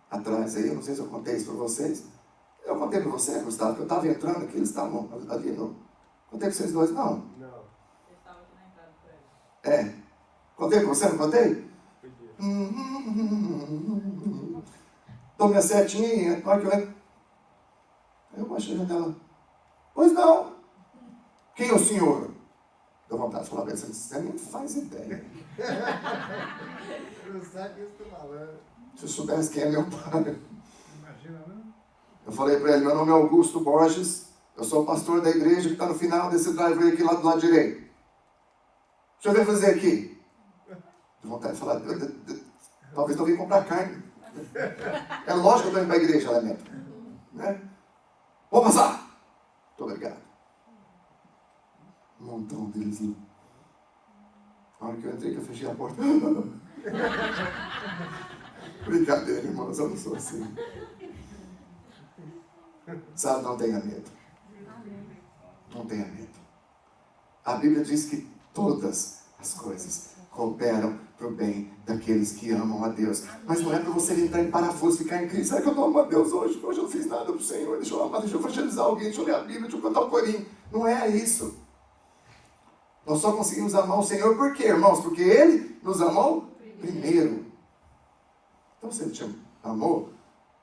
atrás, aí, eu não sei se eu contei isso para vocês. Eu contei para você, Gustavo, que eu estava entrando aqui, eles estavam ali no... Contei para vocês dois, não? Não. Eu estava aqui na entrada com ele. É. Contei para você, não contei? Podia. Dou minha setinha e entro. Na hora que eu entro, eu baixei a janela. Pois não. Quem é o senhor? Deu vontade de falar para ele, você nem faz ideia. Não sabe o que você está falando. Se eu soubesse quem é meu pai. Imagina, não? Eu falei para ele, meu nome é Augusto Borges, eu sou o pastor da igreja que está no final desse driveway aqui lá do lado direito. O que eu venho fazer aqui? De vontade de falar, talvez eu venha comprar carne. É lógico que eu estou indo para a igreja, Lamento. né? Vou passar. Muito obrigado. Um montão deles ali. Na hora que eu entrei, que eu fechei a porta. Brincadeira, irmãos, eu não sou assim. Sabe, não tenha medo. Não tenha medo. A Bíblia diz que todas as coisas cooperam para o bem daqueles que amam a Deus. Mas não é para você entrar em parafuso, ficar em crise. Será que eu estou amando a Deus hoje? Hoje eu não fiz nada para o Senhor. Deixa eu amar, deixa eu evangelizar alguém, deixa eu ler a Bíblia, deixa eu cantar o corinho. Não é isso. Nós só conseguimos amar o Senhor por quê, irmãos? Porque Ele nos amou primeiro. Então, se Ele te amou,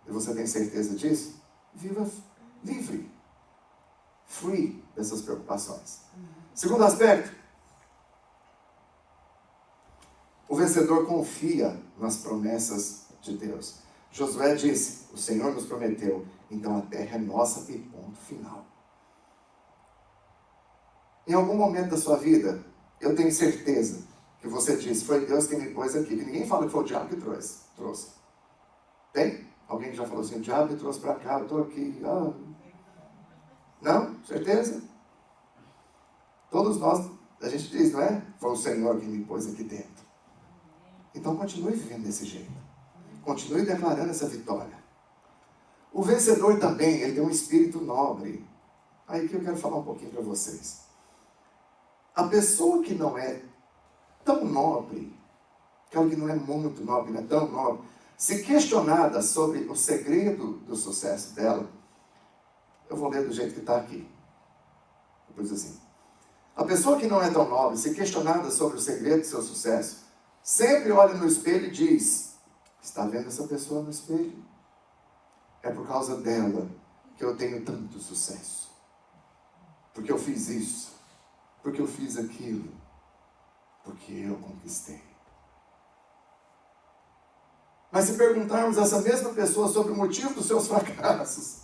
e você tem certeza disso, viva livre. Free dessas preocupações. Segundo aspecto, o vencedor confia nas promessas de Deus. Josué disse, o Senhor nos prometeu, então a terra é nossa e ponto final. Em algum momento da sua vida, eu tenho certeza que você disse, foi Deus que me pôs aqui. Que ninguém fala que foi o diabo que trouxe. Tem? Alguém que já falou assim, o diabo me trouxe para cá, eu estou aqui. Ah. Não? Certeza? Todos nós, a gente diz, não é? Foi o Senhor que me pôs aqui dentro. Então continue vivendo desse jeito. Continue declarando essa vitória. O vencedor também, ele tem um espírito nobre. Aí que eu quero falar um pouquinho para vocês. A pessoa que não é tão nobre, aquela que não é muito nobre, não é tão nobre, se questionada sobre o segredo do sucesso dela, eu vou ler do jeito que está aqui. Depois assim. A pessoa que não é tão nobre, se questionada sobre o segredo do seu sucesso, sempre olha no espelho e diz, está vendo essa pessoa no espelho? É por causa dela que eu tenho tanto sucesso. Porque eu fiz isso. Porque eu fiz aquilo. Porque eu conquistei. Mas se perguntarmos a essa mesma pessoa sobre o motivo dos seus fracassos,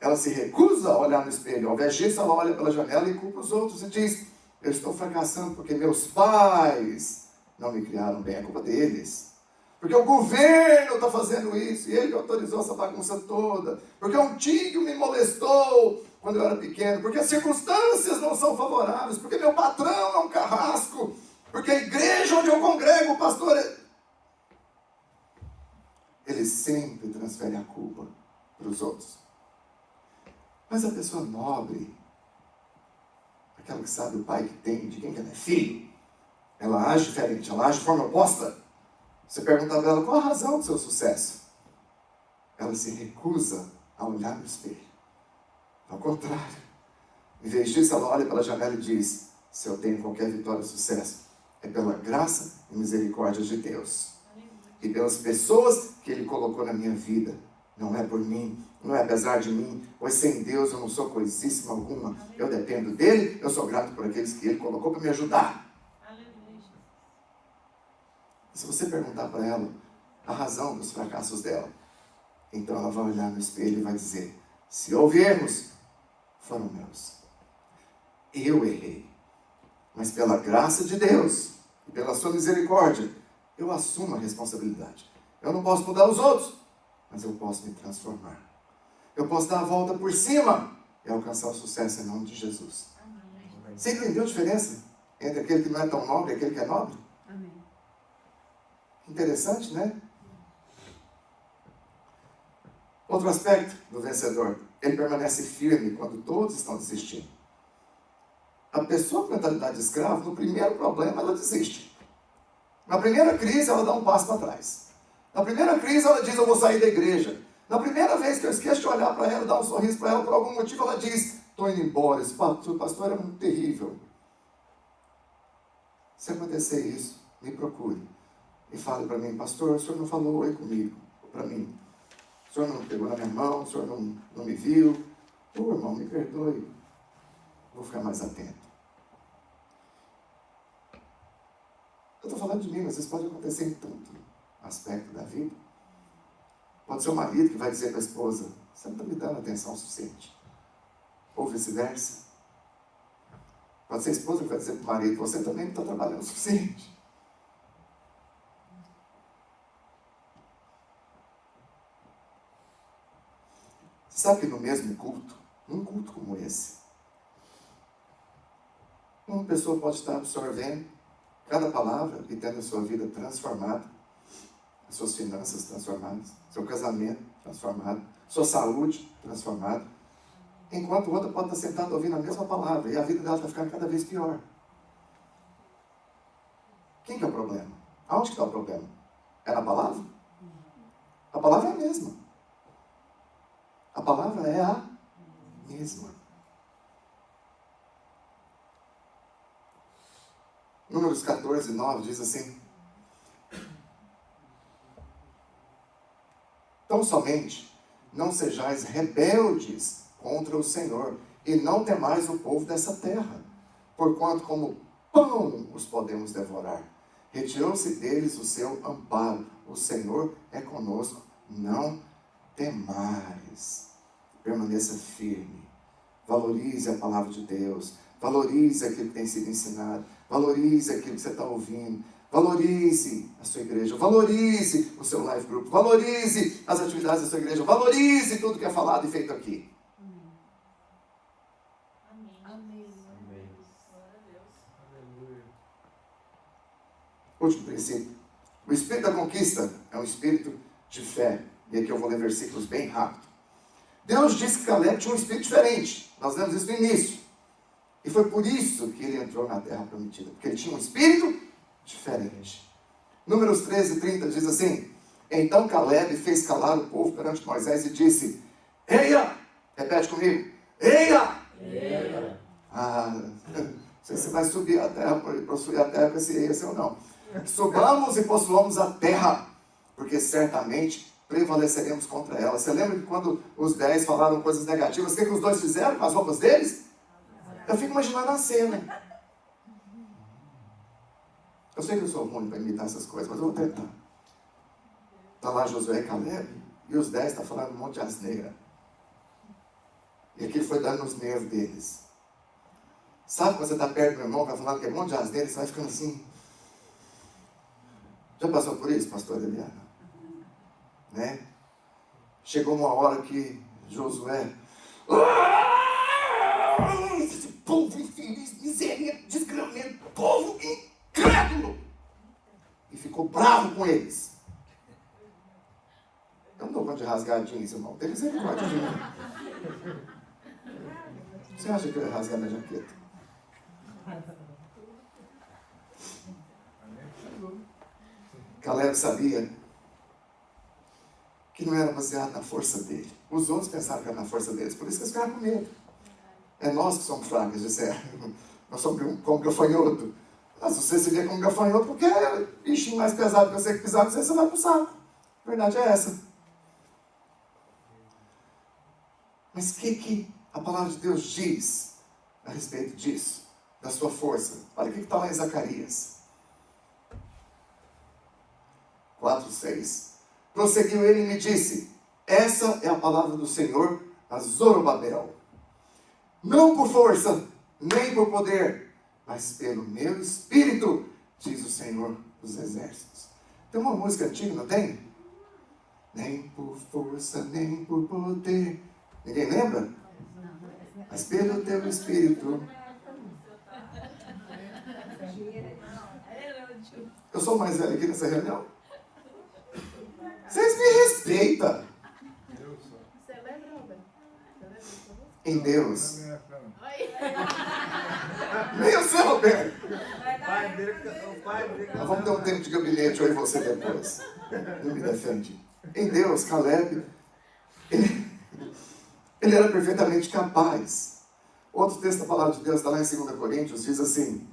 ela se recusa a olhar no espelho. Ao invés disso, ela olha pela janela e culpa os outros e diz, eu estou fracassando porque meus pais não me criaram bem. É culpa deles. Porque o governo está fazendo isso e ele que autorizou essa bagunça toda. Porque um tio me molestou quando eu era pequeno. Porque as circunstâncias não são favoráveis. Porque meu patrão é um carrasco. Porque a igreja onde eu congrego, o pastor ele sempre transfere a culpa para os outros. Mas a pessoa nobre, aquela que sabe o pai que tem, de quem que ela é filho, ela age diferente, ela age de forma oposta. Você pergunta para ela qual a razão do seu sucesso. Ela se recusa a olhar no espelho. Ao contrário. Em vez disso, ela olha pela janela e diz, se eu tenho qualquer vitória ou sucesso, é pela graça e misericórdia de Deus. E pelas pessoas que Ele colocou na minha vida. Não é por mim, não é apesar de mim, pois sem Deus eu não sou coisíssima alguma. Eu dependo dEle, eu sou grato por aqueles que Ele colocou para me ajudar. Se você perguntar para ela a razão dos fracassos dela, então ela vai olhar no espelho e vai dizer, se houve erros, foram meus. Eu errei. Mas pela graça de Deus e pela sua misericórdia, eu assumo a responsabilidade. Eu não posso mudar os outros, mas eu posso me transformar. Eu posso dar a volta por cima e alcançar o sucesso em nome de Jesus. Amém. Você entendeu a diferença entre aquele que não é tão nobre e aquele que é nobre? Amém. Interessante, né? Outro aspecto do vencedor, ele permanece firme quando todos estão desistindo. A pessoa com mentalidade de escravo, no primeiro problema, ela desiste. Na primeira crise, ela dá um passo para trás. Na primeira crise, ela diz, eu vou sair da igreja. Na primeira vez que eu esqueço de olhar para ela, dar um sorriso para ela, por algum motivo, ela diz, estou indo embora, esse pastor é muito terrível. Se acontecer isso, me procure. E fale para mim, pastor, o senhor não falou oi comigo, para mim. O senhor não pegou na minha mão, o senhor não me viu. Irmão, me perdoe. Vou ficar mais atento. Eu estou falando de mim, mas isso pode acontecer em tanto aspecto da vida. Pode ser o marido que vai dizer para a esposa, você não está me dando atenção suficiente. Ou vice-versa. Pode ser a esposa que vai dizer para o marido, você também não está trabalhando o suficiente. Sabe que no mesmo culto, num culto como esse, uma pessoa pode estar absorvendo cada palavra e tendo a sua vida transformada, as suas finanças transformadas, seu casamento transformado, sua saúde transformada, enquanto o outro pode estar sentado ouvindo a mesma palavra e a vida dela está ficando cada vez pior. Quem que é o problema? Aonde que está o problema? É na palavra? A palavra é a mesma. A palavra é a mesma. Números 14, 9 diz assim: tão somente não sejais rebeldes contra o Senhor, e não temais o povo dessa terra, porquanto como pão os podemos devorar. Retirou-se deles o seu amparo. O Senhor é conosco, não temais. Permaneça firme. Valorize a palavra de Deus. Valorize aquilo que tem sido ensinado. Valorize aquilo que você está ouvindo. Valorize a sua igreja. Valorize o seu life group. Valorize as atividades da sua igreja. Valorize tudo que é falado e feito aqui. Amém. Glória a Deus. Aleluia. Último princípio. O espírito da conquista é um espírito de fé. E aqui eu vou ler versículos bem rápido. Deus disse que Caleb tinha um espírito diferente. Nós lemos isso no início. E foi por isso que ele entrou na terra prometida. Porque ele tinha um espírito diferente. Números 13, 30 diz assim: então Caleb fez calar o povo perante Moisés e disse: eia! Repete comigo. Eia! Eia! Não sei se você vai subir a terra, possuir a terra com esse ou não. Subamos e possuamos a terra, porque certamente prevaleceremos contra ela. Você lembra que quando os 10 falaram coisas negativas, o que os dois fizeram com as roupas deles? Eu fico imaginando a cena. Eu sei que eu sou ruim para imitar essas coisas, mas eu vou tentar. Está lá Josué e Caleb, e os 10 estão falando um monte de asneira. E aquilo foi dando nos nervos deles. Sabe quando você está perto do meu irmão, vai falando que é um monte de asneira, você vai ficando assim. Já passou por isso, pastor Eliana? Né? Chegou uma hora que Josué, esse povo infeliz, miseria, desgramento, povo incrédulo, e ficou bravo com eles. Eu não dou conta de rasgar jeans, irmão. Tem misericórdia de mim. Você acha que eu ia rasgar minha jaqueta? Caleb sabia que não era baseado na força dele. Os outros pensavam que era na força deles, por isso que eles ficaram com medo. É nós que somos fracos, disseram. Nós somos como gafanhoto. Mas você se vê como gafanhoto porque é bichinho mais pesado que você que pisar, você vai pro saco. A verdade é essa. Mas o que a palavra de Deus diz a respeito disso? Da sua força? Olha o que está lá em Zacarias 4:6. Prosseguiu ele e me disse: essa é a palavra do Senhor a Zorobabel. Não por força, nem por poder, mas pelo meu espírito, diz o Senhor dos exércitos. Tem uma música antiga, não tem? Nem por força, nem por poder. Ninguém lembra? Mas pelo teu espírito. Eu sou o mais velho aqui nessa reunião. Vocês me respeitam. Você lembra, Robert? Em Deus. Nem você, Roberto. O pai dele. Nós vamos ter um tempo de gabinete, eu e você depois. Não me defende. Em Deus, Caleb, ele era perfeitamente capaz. Outro texto da palavra de Deus está lá em 2 Coríntios, diz assim: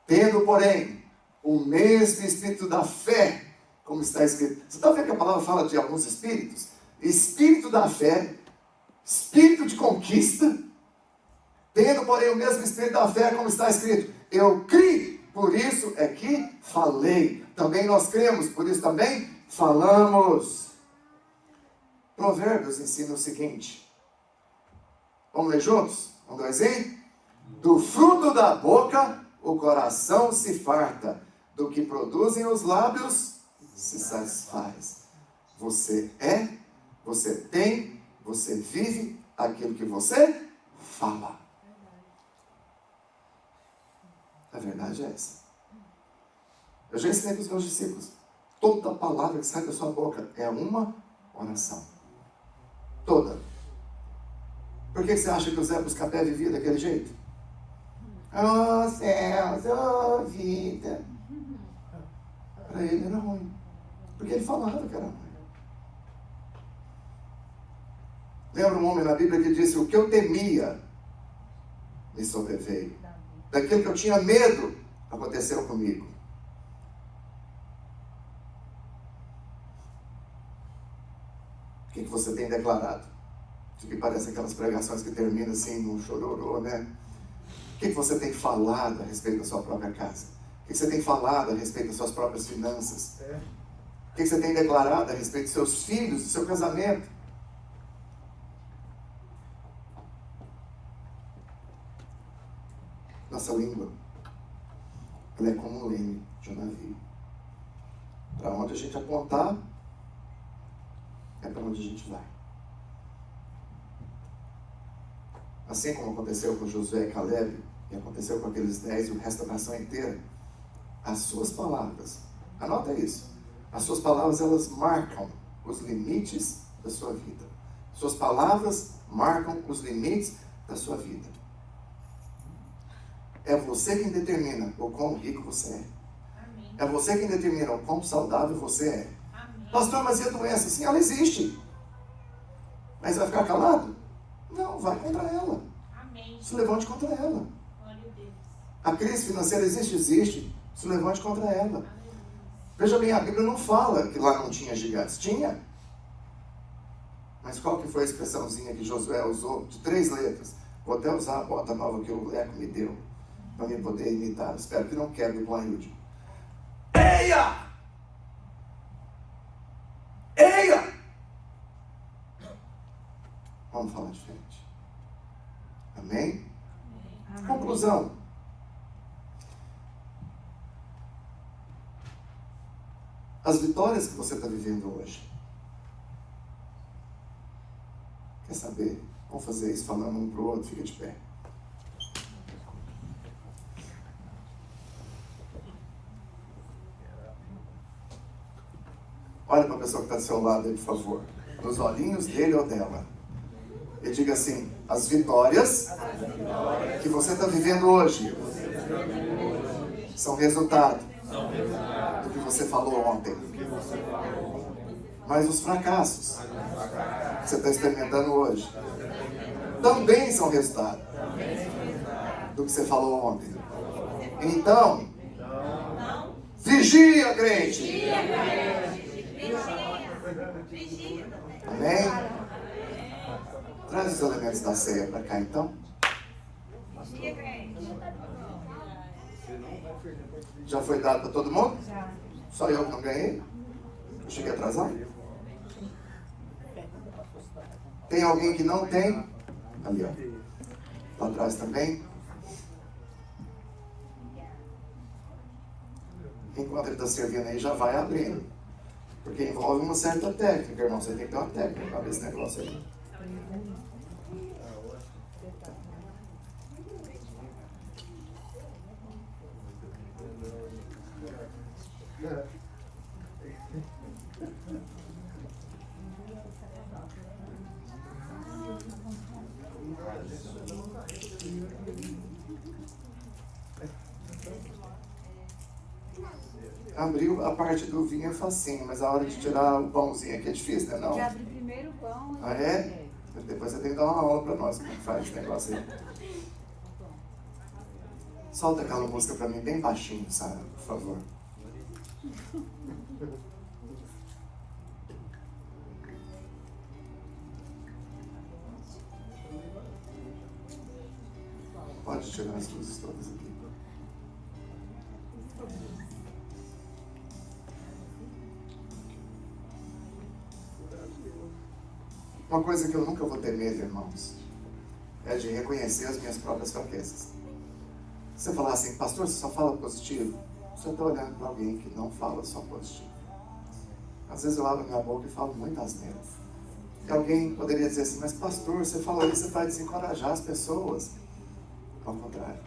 tendo, porém, o mesmo espírito da fé, como está escrito. Você está vendo que a palavra fala de alguns espíritos? Espírito da fé, espírito de conquista, tendo, porém, o mesmo espírito da fé, como está escrito. Eu criei, por isso é que falei. Também nós cremos, por isso também falamos. Provérbios ensina o seguinte. Vamos ler juntos? Um, dois, e... do fruto da boca o coração se farta, do que produzem os lábios se satisfaz. Você é, você tem Você vive aquilo que você fala. A verdade é essa. Eu já ensinei para os meus discípulos. Toda palavra que sai da sua boca é uma oração. Toda. Por que você acha que o Zé Buscapé vivia daquele jeito? Oh céus, oh vida. Para ele era ruim. Porque ele falava que era ruim. Lembra um homem na Bíblia que disse: o que eu temia me sobreveio. Daquilo que eu tinha medo aconteceu comigo. O que você tem declarado? Isso que parece aquelas pregações que terminam assim num chororô, né? O que você tem falado a respeito da sua própria casa? O que você tem falado a respeito das suas próprias finanças? O que você tem declarado a respeito dos seus filhos, do seu casamento? Nossa língua, ela é como um leme de um navio. Para onde a gente apontar, é para onde a gente vai. Assim como aconteceu com Josué e Caleb, e aconteceu com aqueles 10 e o resto da nação inteira, as suas palavras, anota isso, as suas palavras, elas marcam os limites da sua vida. Suas palavras marcam os limites da sua vida. É você quem determina o quão rico você é. Amém. É você quem determina o quão saudável você é. Amém. Pastor, mas e a doença? Sim, ela existe. Mas vai ficar calado? Não, vai contra ela. Amém. Se levante contra ela. Glória a Deus. A crise financeira existe? Existe. Se levante contra ela. Amém. Veja bem, a Bíblia não fala que lá não tinha gigantes. Tinha. Mas qual que foi a expressãozinha que Josué usou? De 3 letras. Vou até usar a bota nova que o Leco me deu, para mim poder imitar. Espero que não quebre o Plailde. Eia! Eia! Vamos falar diferente. Amém? Amém. Conclusão. As vitórias que você está vivendo hoje. Quer saber? Vamos fazer isso falando um para o outro. Fica de pé. Olha para a pessoa que está do seu lado aí, por favor. Nos olhinhos dele ou dela. E diga assim: as vitórias que você está vivendo hoje são resultado do que você falou ontem. Mas os fracassos que você está experimentando hoje também são resultado do que você falou ontem. Então, vigia, crente! Amém? Traz os elementos da ceia para cá, então. Já foi dado para todo mundo? Só eu que não ganhei? Eu cheguei atrasado? Tem alguém que não tem? Ali, ó. Lá atrás também. Enquanto ele está servindo aí, já vai abrindo. Porque envolve uma certa técnica, irmão. Você tem que ter uma técnica para ver esse negócio aí. Abriu a parte do vinho é facinho, mas a hora de tirar o pãozinho aqui é difícil, né? Não? Já abri primeiro o pão. Ah, é? Depois você tem que dar uma aula pra nós como é que faz esse negócio aí. Solta aquela música pra mim bem baixinho, Sara, por favor. Pode tirar as luzes todas aqui. Uma coisa que eu nunca vou ter medo, irmãos, é de reconhecer as minhas próprias fraquezas. Você falar assim: pastor, você só fala positivo? Você está olhando para alguém que não fala só positivo. Às vezes eu abro minha boca e falo muitas asneiras. E alguém poderia dizer assim, mas pastor, você fala isso, você vai desencorajar as pessoas. Ao contrário.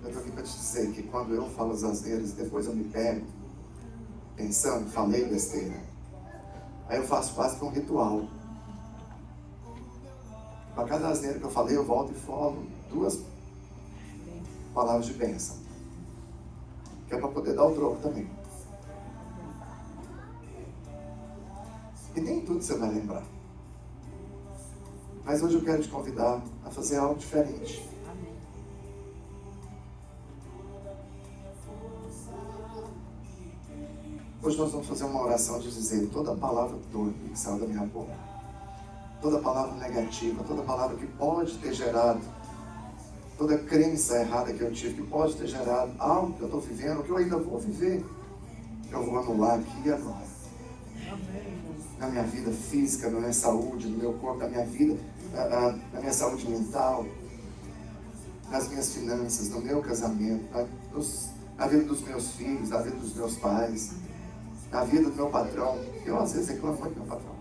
Eu estou aqui para te dizer que quando eu falo as asneiras, depois eu me pego pensando, falei besteira. Aí eu faço quase que um ritual. Para cada asneira que eu falei, eu volto e falo 2 palavras de bênção. Que é para poder dar o troco também. E nem tudo você vai lembrar. Mas hoje eu quero te convidar a fazer algo diferente. Hoje nós vamos fazer uma oração de dizer toda palavra torpe que saiu da minha boca, toda palavra negativa, toda palavra que pode ter gerado, toda crença errada que eu tive, que pode ter gerado algo que eu estou vivendo, que eu ainda vou viver, eu vou anular aqui e agora. Na minha vida física, na minha saúde, no meu corpo, na minha vida, na minha saúde mental, nas minhas finanças, no meu casamento, na vida dos meus filhos, na vida dos meus pais, na vida do meu patrão. Eu às vezes reclamo muito do meu patrão.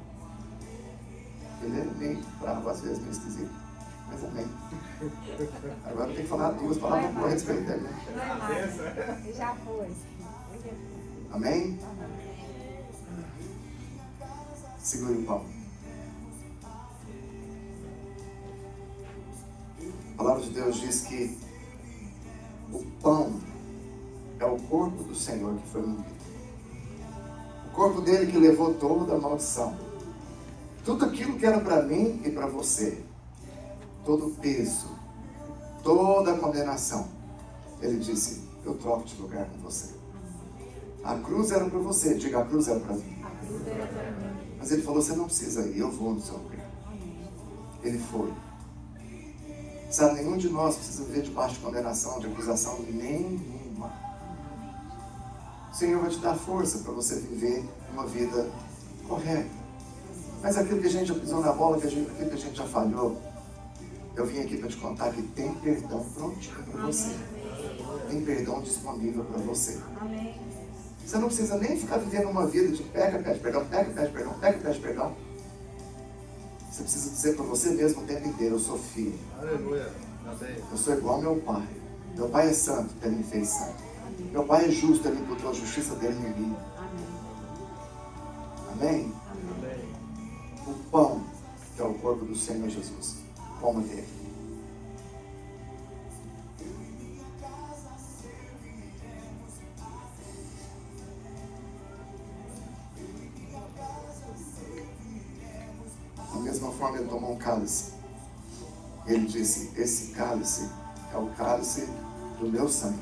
Ele é meio bravo, às vezes meio esquisito. Mas amém. Agora eu tenho que falar 2 palavras por respeito dele. Né? Já foi. Amém? Segure o pão. A palavra de Deus diz que o pão é o corpo do Senhor que foi movido. O corpo dele que levou toda a maldição. Tudo aquilo que era para mim e para você. Todo o peso. Toda a condenação. Ele disse, eu troco de lugar com você. A cruz era para você. Diga, a cruz era para mim. Mas ele falou, você não precisa ir, eu vou no seu lugar. Ele foi. Sabe, nenhum de nós precisa viver debaixo de condenação, de acusação nenhuma. O Senhor vai te dar força para você viver uma vida correta. Mas aquilo que a gente já pisou na bola, aquilo que a gente já falhou, eu vim aqui para te contar que tem perdão prontinho para você. Tem perdão disponível para você. Você não precisa nem ficar vivendo uma vida de pede perdão, pede perdão. Você precisa dizer para você mesmo o tempo inteiro, eu sou filho. Aleluia. Amém. Eu sou igual ao meu pai. Meu pai é santo, ele me fez santo. Meu pai é justo, ele imputou a justiça dele em mim. Amém? Amém. O pão, que é o corpo do Senhor Jesus. Coma dele. Da mesma forma, ele tomou um cálice. Ele disse, esse cálice é o cálice do meu sangue.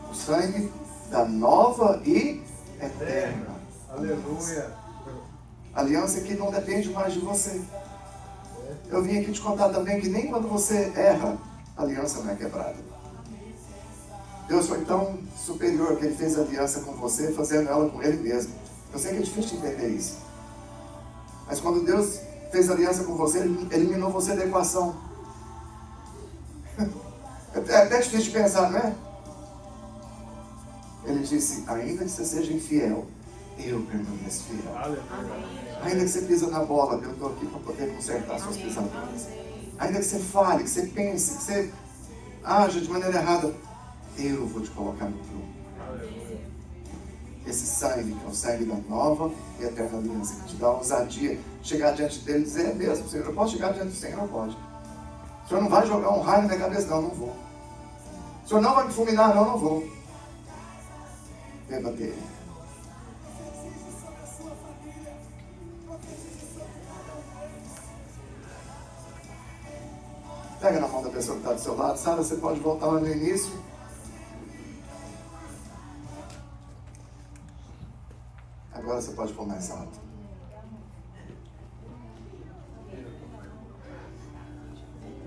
O sangue da nova e eterna. Aleluia. Aliança que não depende mais de você. Eu vim aqui te contar também que nem quando você erra, a aliança não é quebrada. Deus foi tão superior que Ele fez aliança com você, fazendo ela com Ele mesmo. Eu sei que é difícil de entender isso. Mas quando Deus fez aliança com você, Ele eliminou você da equação. É até difícil de pensar, não é? Ele disse, ainda que você seja infiel, eu permaneço fiel. Aleluia. Ainda que você pisa na bola, eu estou aqui para poder consertar suas pisaduras. Ainda que você fale, que você pense, que você haja de maneira errada, eu vou te colocar no trono. Aleluia. Esse sangue, que é o sangue da nova e eterna aliança, que te dá ousadia, chegar diante dele e dizer, é mesmo, Senhor, eu posso chegar diante do Senhor? Não pode. O Senhor não vai jogar um raio na minha cabeça? Não, não vou. O Senhor não vai me fulminar? Não, não vou. Beba dele. Pega na mão da pessoa que está do seu lado. Sara, você pode voltar lá no início. Agora você pode pôr mais alto.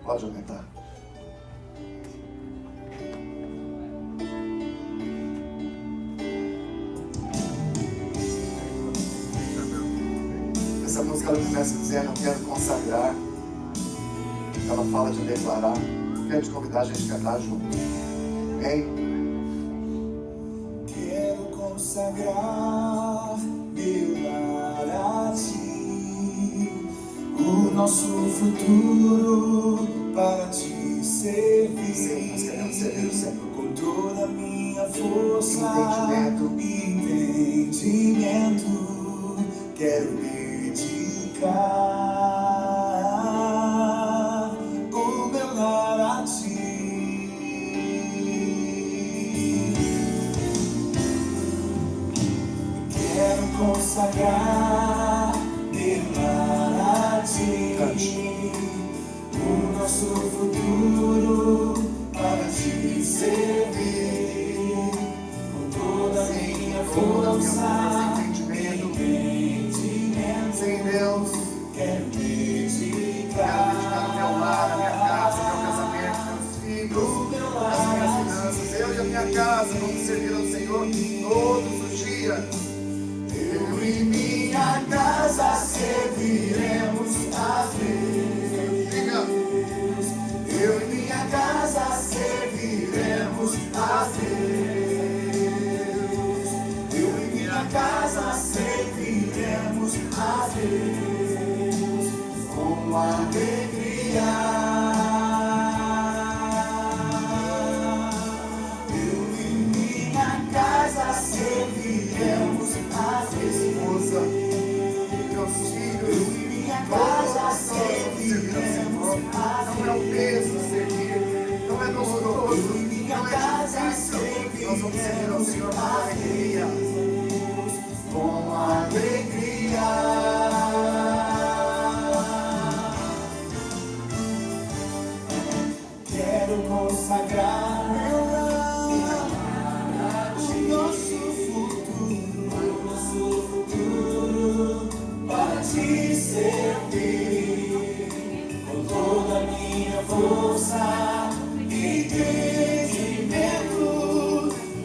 Pode aumentar. Essa música ela começa dizendo, eu quero consagrar. Ela fala de declarar. Quero te convidar a gente cantar junto. Amém? Quero consagrar meu lar a ti, nosso futuro para te servir. Sim, nós queremos servir o Senhor. Com toda a minha força Entendimento. e entendimento, quero dedicar o meu lar a ti. Quero consagrar meu lar a ti, o nosso futuro para te servir, com toda a minha força, entendimento, Sim, Deus. quero Quero dedicar dedicar o meu lar, a minha casa, meu casamento, meus filhos, as minhas finanças. Eu e a minha casa vamos servir ao Senhor todos os dias. Eu e minha casa serviremos a Deus. Diga. Eu e minha casa serviremos a Deus. Eu e minha casa serviremos a Deus com alegria. Eu e minha casa serviremos a Deus. Esposa, meus filhos, Eu e minha casa todos serviremos a não é um peso servir, não é doloroso, não é difícil. Nós vamos servir ao Senhor com alegria. com alegria. Quero consagrar meu lar, o nosso futuro para te servir, com toda a minha força e entendimento,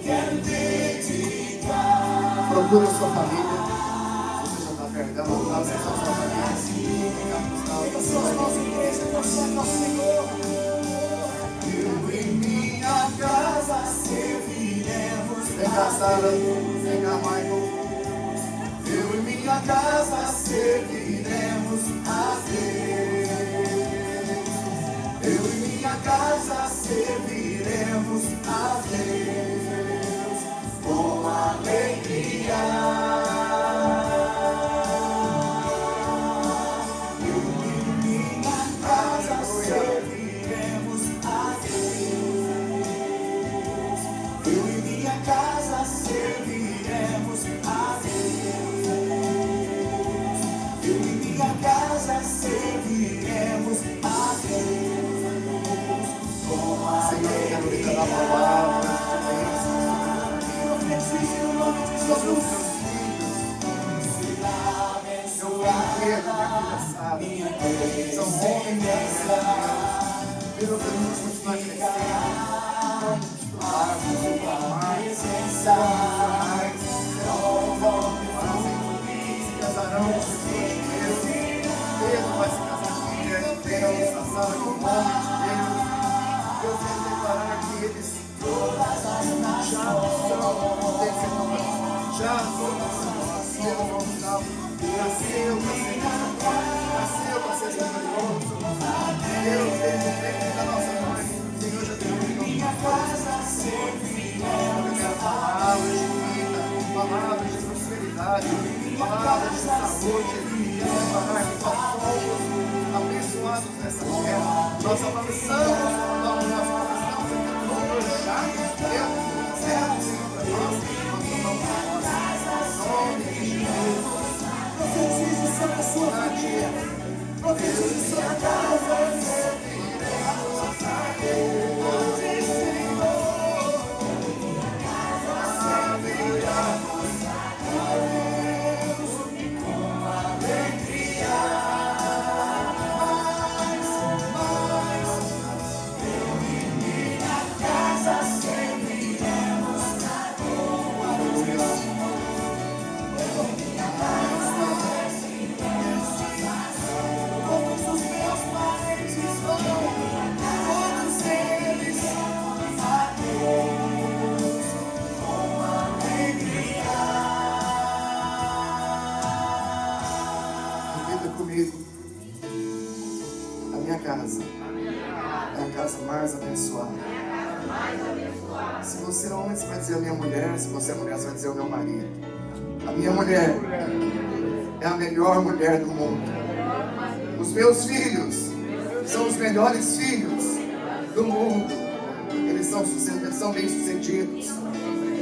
quero dedicar. Procure sua família. Se você já está perto dela, não está sem sua família. Pega suas mãos, igreja, consagre ao Senhor. Eu e minha casa serviremos Vem cá, Sara. Vem cá, Michael. Eu e minha casa serviremos a Deus. Eu e minha casa serviremos a Deus com alegria. Eu e minha casa serviremos a Deus. Eu e minha casa serviremos a Deus. Eu e minha casa serviremos a Deus com Senhor, eu quero alegria. liberar palavras de bênção Profetize no nome de sobre os Jesus. seus filhos. Será Eu brinquedo, abençoada minha filha Sara. minha São homens e mulheres. Deus, a gente continuar crescendo. Vamos estudar, vamos amar, presença. se casarão com pessoas de Deus. Pedro vai se casar com mulher de Deus, a Sara com homem de Deus. Deus vai declarar que eles já são descendentes, já são nasceu para ser glorioso. Deus, desde o tempo da nossa mãe, o Senhor já tem Minha casa serviremos palavras de vida, palavras de prosperidade, palavras de saúde, e declarar que nós somos abençoados nessa terra. Nós avançamos, nós estamos aqui no já deu certo, Senhor, para nós vamos nome de Jesus. Profetize sobre a sua família. Profetize sobre a casa. Repita comigo. casa é a casa mais abençoada. Se você é homem, você vai dizer a minha mulher. Se você é mulher, você vai dizer o meu marido. A minha mulher é a melhor mulher do mundo. Os meus filhos são os melhores filhos do mundo. Eles são bem-sucedidos.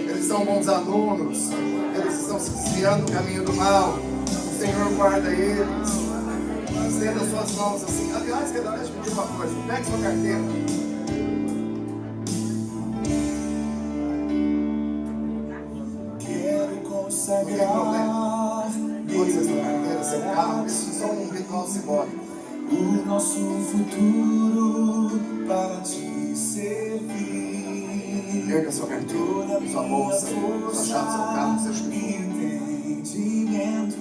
Eles são bons alunos. Eles estão se desviando do caminho do mal. O Senhor guarda eles. Estenda suas mãos assim. Aliás, deixa eu pedir uma coisa. Pegue sua carteira. Quero Não tem problema. consagrar Coisas na carteira, seu carro. Isso é só um ritual simbólico. o nosso futuro para te servir. Erga sua carteira, sua bolsa, sua chave, seu carro, seu chuva. Entendimento.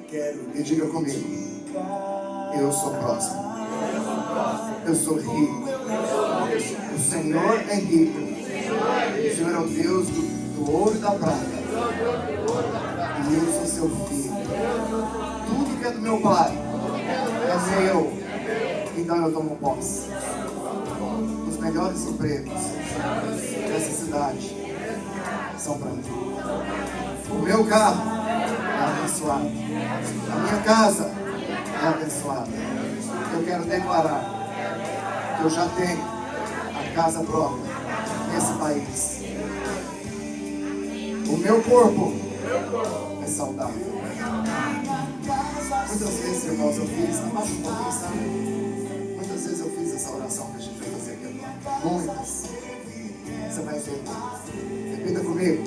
Quero E diga comigo. Eu sou próximo. Eu sou rico. O Senhor é rico. O Senhor é o Deus do ouro e da prata. E eu sou seu filho. Tudo que é do meu Pai é meu. Então eu tomo posse. Os melhores empregos dessa cidade são para mim. O meu carro é abençoado. A minha casa é abençoada. Eu quero declarar que eu já tenho a casa própria nesse país. O meu corpo é saudável. Muitas vezes, irmãos, eu fiz, abaixa um pouquinho, sabe? Muitas vezes eu fiz essa oração que a gente vai fazer aqui agora. Muitas. Você vai ver. Repita comigo.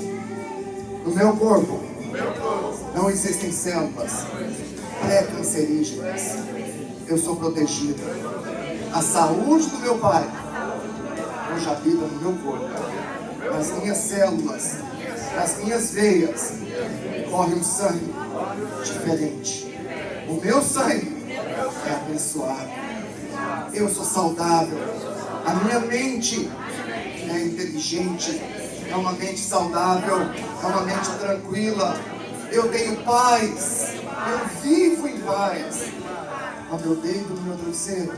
No meu corpo não existem células pré-cancerígenas. Eu sou protegido. A saúde do meu Pai hoje habita no meu corpo. Nas minhas células, nas minhas veias, corre um sangue diferente. O meu sangue é abençoado. Eu sou saudável. A minha mente é inteligente. É uma mente saudável. É uma mente tranquila. Eu tenho paz. Eu vivo em paz. Quando eu deito no meu travesseiro,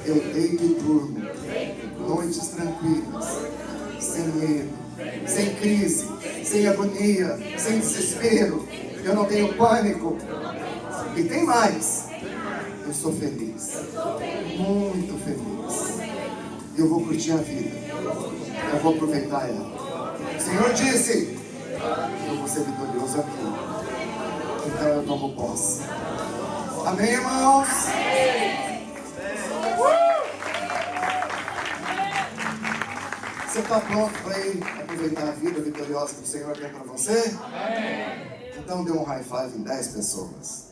eu deito e durmo. Noites tranquilas. Sem medo. Sem crise. Sem agonia. Sem desespero. Eu não tenho pânico. E tem mais. Eu sou feliz. Muito feliz. Eu vou curtir a vida. Eu vou aproveitar ela. O Senhor disse: eu vou ser vitorioso aqui. Então eu tomo posse. Amém, irmãos? Você está pronto para ir aproveitar a vida vitoriosa que o Senhor tem para você? Então dê um high five em 10 pessoas.